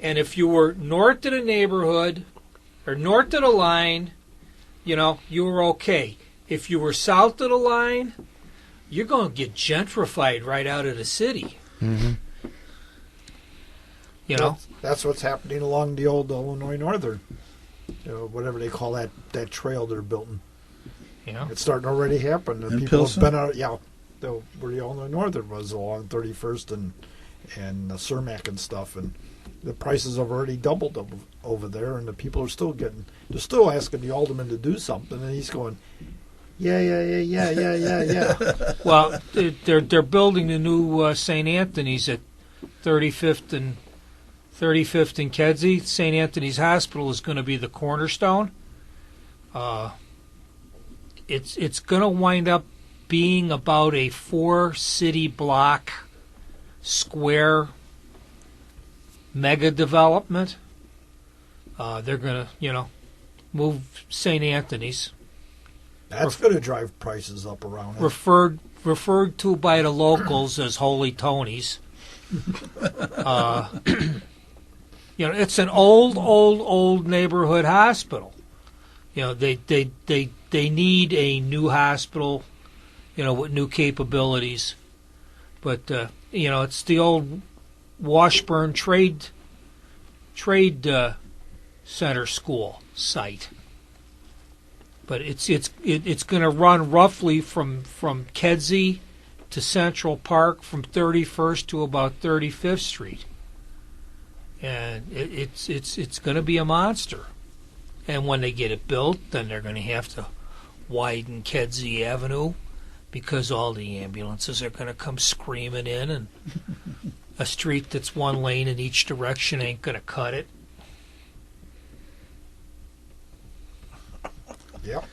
E: and if you were north of the neighborhood or north of the line, you were okay. If you were south of the line, you're going to get gentrified right out of the city.
H: Mm-hmm.
G: That's what's happening along the old Illinois Northern, whatever they call that trail they're building.
E: Yeah,
G: It's starting to already happen. And
F: In
G: people
F: Pilsen?
G: have been out, where the Illinois Northern was along 31st and Cermak and stuff, and the prices have already doubled over there, and the people are they're still asking the alderman to do something, and he's going, yeah.
E: Well, they're building the new St. Anthony's at 35th and Kedzie. St. Anthony's Hospital is going to be the cornerstone. It's going to wind up being about a 4-city block square mega development. They're going to, move St. Anthony's.
G: That's going to drive prices up around it.
E: Referred to by the locals as Holy Tony's. It's an old neighborhood hospital. They need a new hospital, with new capabilities. But it's the old Washburn Trade Center School site. But it's going to run roughly from Kedzie to Central Park, from 31st to about 35th Street, and it's going to be a monster. And when they get it built, then they're going to have to widen Kedzie Avenue because all the ambulances are going to come screaming in, and a street that's 1 lane in each direction ain't going to cut it.
G: Yep.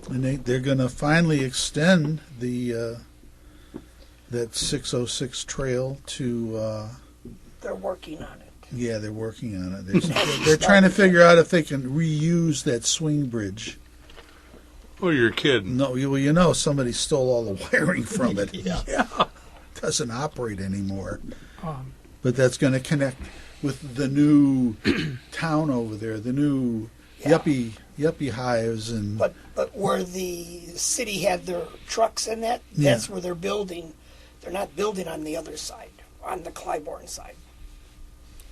F: And they're going to finally extend the that 606 trail to.
D: They're working on it.
F: Yeah, they're working on it. They're trying to figure out if they can reuse that swing bridge.
B: Oh, you're kidding.
F: No, somebody stole all the wiring from it.
G: Yeah.
F: It doesn't operate anymore. But that's going to connect with the new town over there, the new yuppie hives and.
D: But where the city had their trucks in that's where they're building. They're not building on the other side, on the Clybourne side.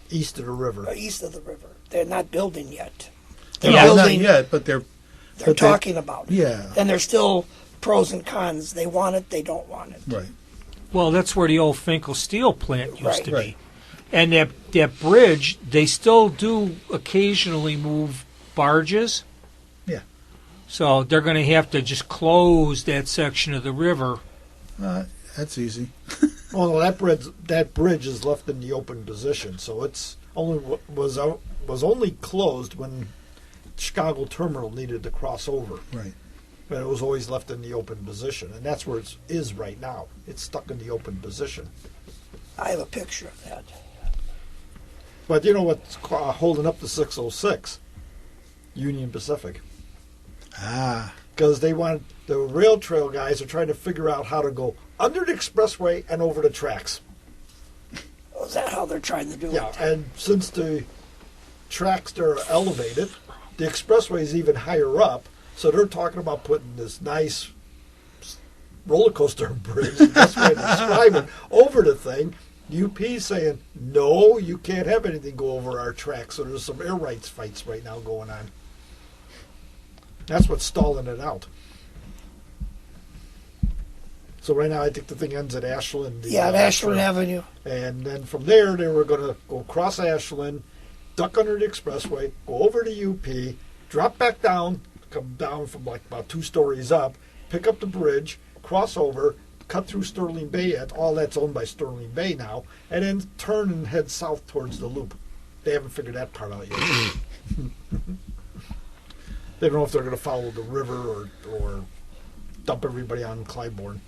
G: East of the river.
D: East of the river. They're not building yet.
F: Not yet, but they're
D: talking about it.
F: Yeah.
D: And there's still pros and cons. They want it, they don't want it.
F: Right.
E: Well, that's where the old Finkel steel plant used to be.
F: Right.
E: And that bridge, they still do occasionally move barges.
F: Yeah.
E: So they're going to have to just close that section of the river.
F: That's easy.
G: Well, no, that bridge is left in the open position, so it's was only closed when Chicago Terminal needed to cross over.
F: Right.
G: But it was always left in the open position, and that's where it is right now. It's stuck in the open position.
D: I have a picture of that.
G: But you know what's holding up the 606? Union Pacific. Because the rail trail guys are trying to figure out how to go under the expressway and over the tracks.
D: Oh, is that how they're trying to do it?
G: Yeah, and since the tracks are elevated, the expressway is even higher up, so they're talking about putting this nice roller coaster bridge, the best way to describe it, over the thing, UP saying, no, you can't have anything go over our tracks. So there's some air rights fights right now going on. That's what's stalling it out. So right now I think the thing ends at Ashland.
D: At Ashland Avenue.
G: And then from there they were going to go across Ashland, duck under the expressway, go over to UP, drop back down, come down from like about 2 stories up, pick up the bridge, cross over, cut through Sterling Bay. All that's owned by Sterling Bay now, and then turn and head south towards the loop. They haven't figured that part out yet. They don't know if they're going to follow the river or dump everybody on Clybourne.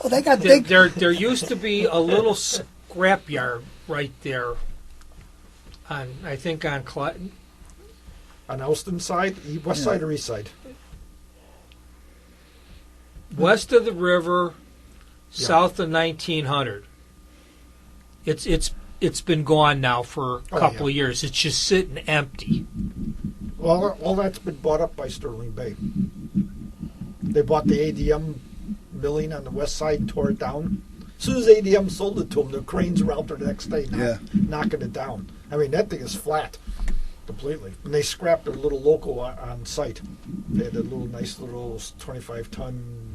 D: Well, they got
E: There used to be a little scrapyard right there. I think on
G: On Elston side, west side or east side?
E: West of the river, south of 1900. It's been gone now for a couple of years. It's just sitting empty.
G: Well, all that's been bought up by Sterling Bay. They bought the ADM milling on the west side and tore it down. As soon as ADM sold it to them, the cranes were out there the next day knocking it down. I mean, that thing is flat completely. And they scrapped their little loco on site. They had a nice little 25-ton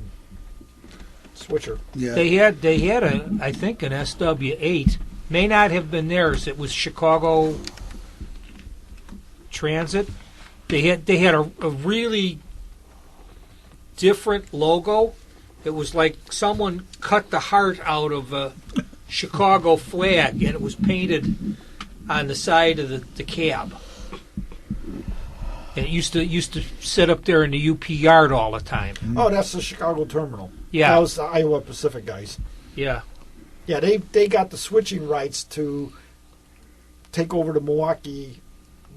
G: switcher.
F: Yeah.
E: They had I think an SW8. May not have been theirs. It was Chicago Transit. They had a really different logo. It was like someone cut the heart out of a Chicago flag, and it was painted on the side of the cab. And it used to sit up there in the UP yard all the time.
G: Oh, that's the Chicago terminal.
E: Yeah.
G: That was the Iowa Pacific guys.
E: Yeah.
G: Yeah, they got the switching rights to take over the Milwaukee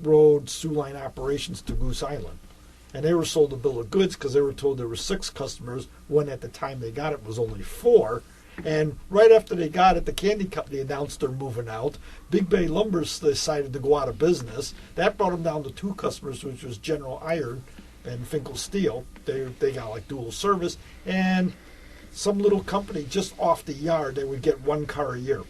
G: Road Sioux Line operations to Goose Island. And they were sold a bill of goods because they were told there were 6 customers, when at the time they got it was only 4. And right after they got it, the candy company announced they're moving out. Big Bay Lumber decided to go out of business. That brought them down to 2 customers, which was General Iron and Finkel Steel. They got like dual service. And some little company just off the yard, they would get 1 car a year.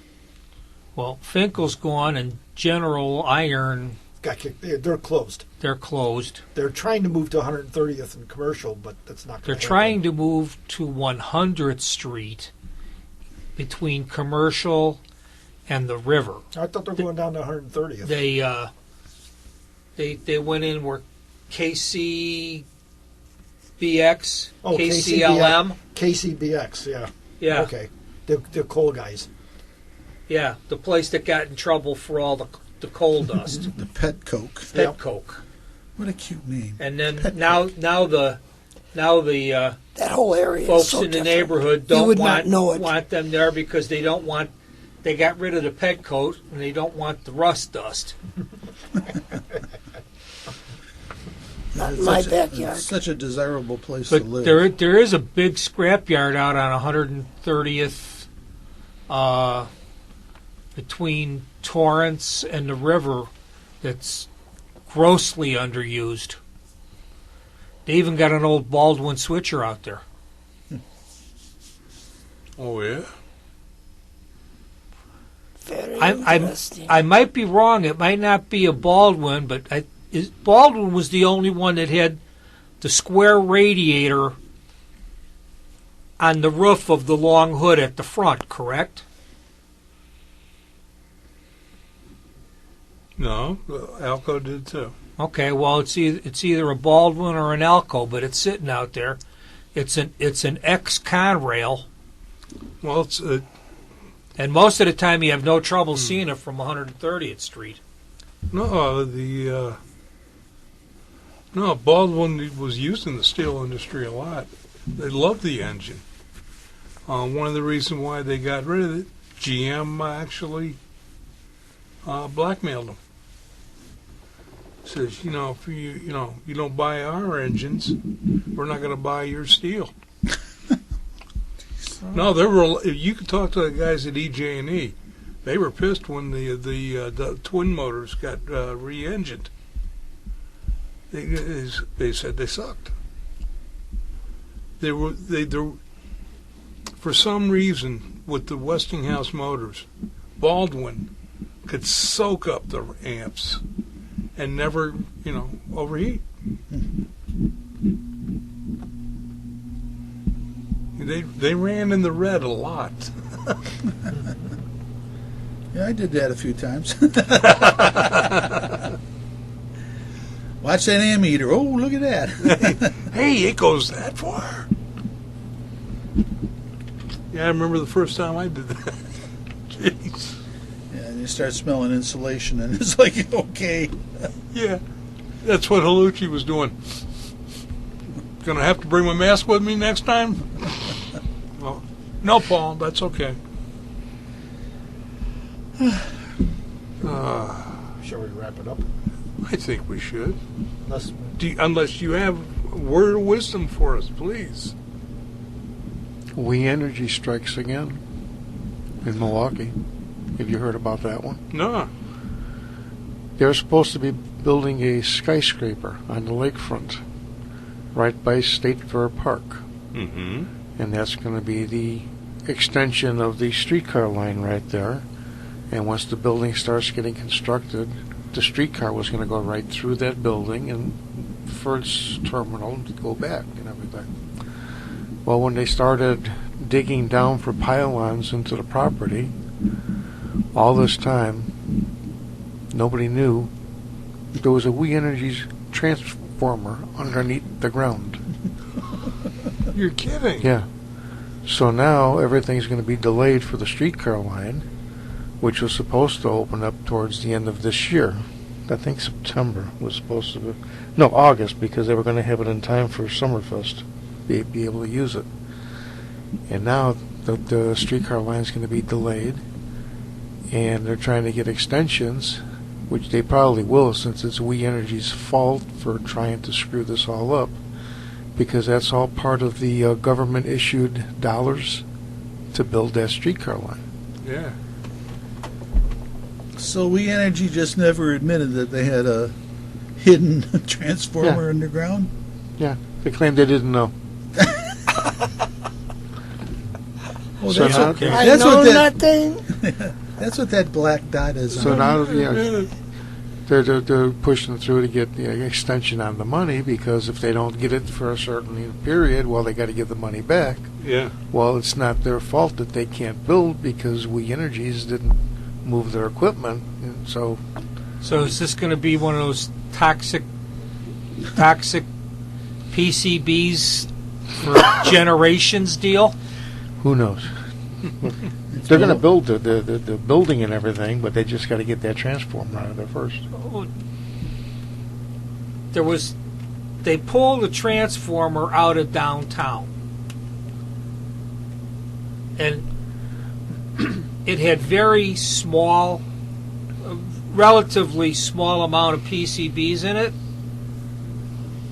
E: Well, Finkel's gone, and General Iron
G: Got kicked. They're closed.
E: They're closed.
G: They're trying to move to 130th and Commercial, but that's not.
E: They're trying to move to 100th Street between Commercial and the river.
G: I thought they were going down to 130th.
E: They went in where KCBX,
G: KCLM,
E: KCLM.
G: KCBX. Yeah.
E: Yeah.
G: Okay. The coal guys.
E: Yeah, the place that got in trouble for all the coal dust.
F: The Pet Coke.
E: Pet Coke.
F: What a cute name.
E: And then now the
D: that whole area.
E: Folks
D: is so
E: in the
D: different.
E: neighborhood
D: You
E: don't
D: would not know it.
E: want them there because they don't want. They got rid of the pet coat and they don't want the rust dust.
D: Not in my
F: It's
D: backyard.
F: such a desirable place
E: But
F: to live.
E: there is a big scrapyard out on 130th, between Torrance and the river, that's grossly underused. They even got an old Baldwin switcher out there.
B: Oh, yeah?
D: Very
E: I
D: interesting.
E: might be wrong. It might not be a Baldwin, but Baldwin was the only one that had the square radiator on the roof of the long hood at the front, correct?
B: No, Alco did too.
E: Okay, well, it's either a Baldwin or an Alco, but it's sitting out there. It's an ex-Conrail,
B: Well, it's
E: and most of the time you have no trouble seeing it from 130th Street.
B: no Baldwin was used in the steel industry a lot. They loved the engine. One of the reasons why they got rid of it, GM actually blackmailed them. Says, if you don't buy our engines, we're not going to buy your steel. No, there were. You could talk to the guys at EJ&E. They were pissed when the twin motors got re-engined. They said they sucked. They for some reason with the Westinghouse motors, Baldwin could soak up the amps and never, overheat. They ran in the red a lot.
F: Yeah, I did that a few times. Watch that ammeter. Oh, look at that.
B: Hey, it goes that far. Yeah, I remember the first time I did that. Jeez.
F: Yeah, and you start smelling insulation, and it's like, okay.
B: Yeah, that's what Halucci was doing. Gonna have to bring my mask with me next time? Well, no, Paul, that's okay.
G: Shall we wrap it up?
B: I think we should.
G: Unless,
B: Unless you have a word of wisdom for us, please.
H: We Energy strikes again in Milwaukee. Have you heard about that one?
B: No.
H: They're supposed to be building a skyscraper on the lakefront right by State Fair Park.
B: Mm-hmm.
H: And that's going to be the extension of the streetcar line right there. And once the building starts getting constructed, the streetcar was going to go right through that building and for its terminal to go back and everything. Well, when they started digging down for pylons into the property, all this time, nobody knew there was a We Energy's transformer underneath the ground.
B: You're kidding.
H: Yeah. So now everything's going to be delayed for the streetcar line, which was supposed to open up towards the end of this year. I think September was supposed to be. No, August, because they were going to have it in time for Summerfest, be able to use it. And now the streetcar line is going to be delayed, and they're trying to get extensions, which they probably will since it's We Energy's fault for trying to screw this all up, because that's all part of the government-issued dollars to build that streetcar line.
B: Yeah.
F: So We Energy just never admitted that they had a hidden transformer underground?
H: Yeah, they claimed they didn't know.
F: Well,
H: So
F: that's
H: now-
F: what,
H: Okay.
D: I
F: that's
D: know
F: what that,
D: nothing.
F: that's what that black dot is.
H: So
F: on.
H: now, they're pushing through to get the extension on the money, because if they don't get it for a certain period, well, they got to give the money back.
B: Yeah.
H: Well, it's not their fault that they can't build because We Energies didn't move their equipment, and so
E: So is this going to be one of those toxic PCBs for generations deal?
H: who knows? They're going to build the building and everything, but they just got to get that transformer out of there first.
E: They pulled the transformer out of downtown, and it had very small, relatively small amount of PCBs in it,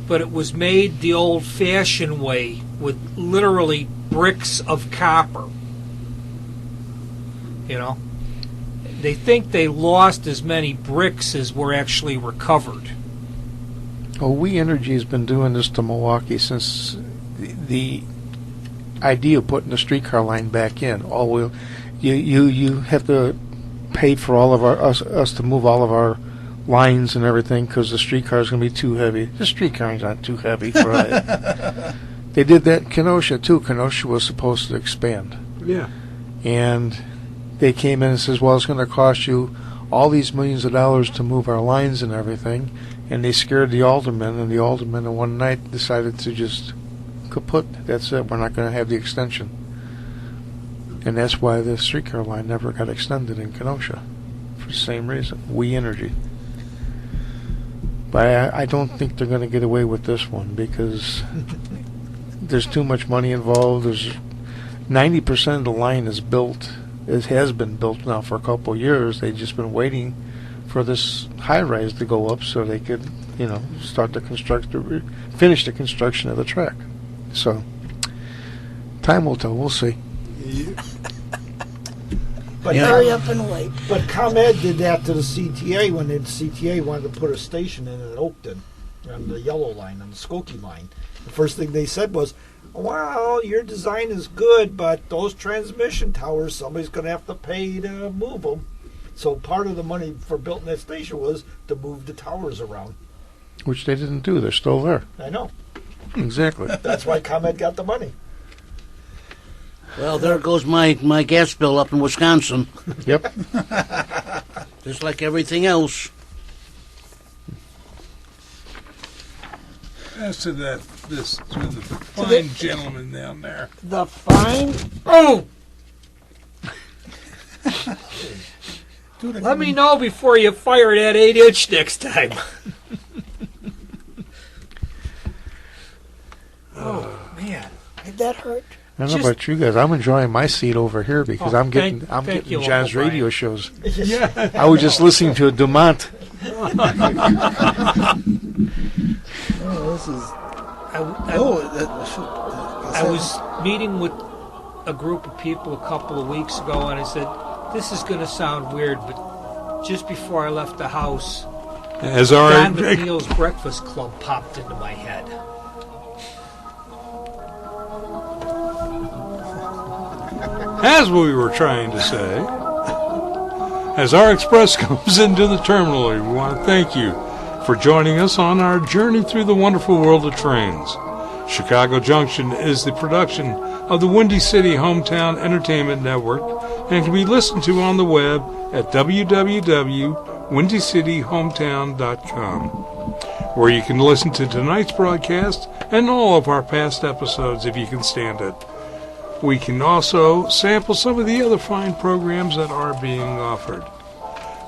E: but it was made the old-fashioned way with literally bricks of copper. You know, they think they lost as many bricks as were actually recovered.
H: Well, We Energy has been doing this to Milwaukee since the idea of putting the streetcar line back in. You have to pay for all of us to move all of our lines and everything because the streetcar is going to be too heavy. The streetcar's not too heavy for it. They did that in Kenosha too. Kenosha was supposed to expand,
B: Yeah.
H: and they came in and says, "Well, it's going to cost you all these millions of dollars to move our lines and everything," and they scared the aldermen, and the aldermen in one night decided to just kaput. That's it. We're not going to have the extension. And that's why the streetcar line never got extended in Kenosha, for the same reason. We Energy. But I don't think they're going to get away with this one because there's too much money involved. There's 90% of the line is built. It has been built now for a couple of years. They've just been waiting for this high-rise to go up so they could, start to finish the construction of the track. So, time will tell. We'll see.
G: But
D: Hurry up and wait.
G: But ComEd did that to the CTA when the CTA wanted to put a station in at Oakton on the yellow line, on the Skokie line. The first thing they said was, well, your design is good, but those transmission towers, somebody's going to have to pay to move them. So part of the money for building that station was to move the towers around.
H: Which they didn't do. They're still there.
G: I know.
H: Exactly.
G: That's why ComEd got the money.
C: Well, there goes my gas bill up in Wisconsin,
H: Yep.
C: just like everything else.
B: As to the fine gentleman down there.
D: The fine.
E: Oh,
F: Do it
E: let me
F: again.
E: know before you fire that 8-inch next time. Oh man.
D: Did that hurt?
H: I don't know about you guys. I'm enjoying my seat over here because
E: Oh,
H: I'm getting
E: thank you,
H: John's
E: Uncle Brian.
H: radio shows.
B: Yeah.
H: I was just listening to a Dumont.
F: Oh, this is.
E: I was meeting with a group of people a couple of weeks ago, and I said, this is going to sound weird, but just before I left the house,
B: As our
E: John McNeil's Breakfast Club popped into my head.
B: as we were trying to say, as our express comes into the terminal, we want to thank you for joining us on our journey through the wonderful world of trains. Chicago Junction is the production of the Windy City Hometown Entertainment Network and can be listened to on the web at www.windycityhometown.com, where you can listen to tonight's broadcast and all of our past episodes if you can stand it. We can also sample some of the other fine programs that are being offered.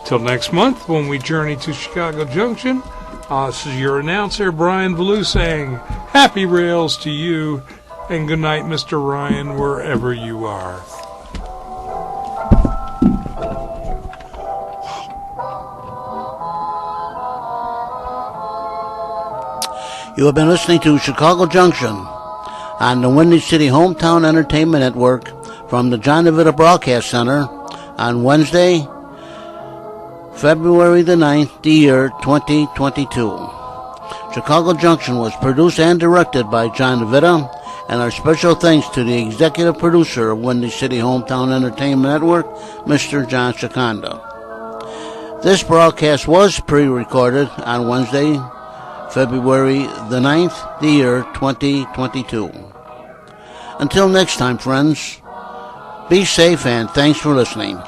B: Till next month, when we journey to Chicago Junction, this is your announcer, Brian Ballou, saying happy rails to you, and good night, Mr. Ryan, wherever you are.
C: You have been listening to Chicago Junction on the Windy City Hometown Entertainment Network from the John DeVita Broadcast Center on Wednesday, February the 9th, the year 2022. Chicago Junction was produced and directed by John DeVita, and our special thanks to the executive producer of Windy City Hometown Entertainment Network, Mr. John Chiconda. This broadcast was pre-recorded on Wednesday, February the 9th, the year 2022. Until next time, friends, be safe and thanks for listening.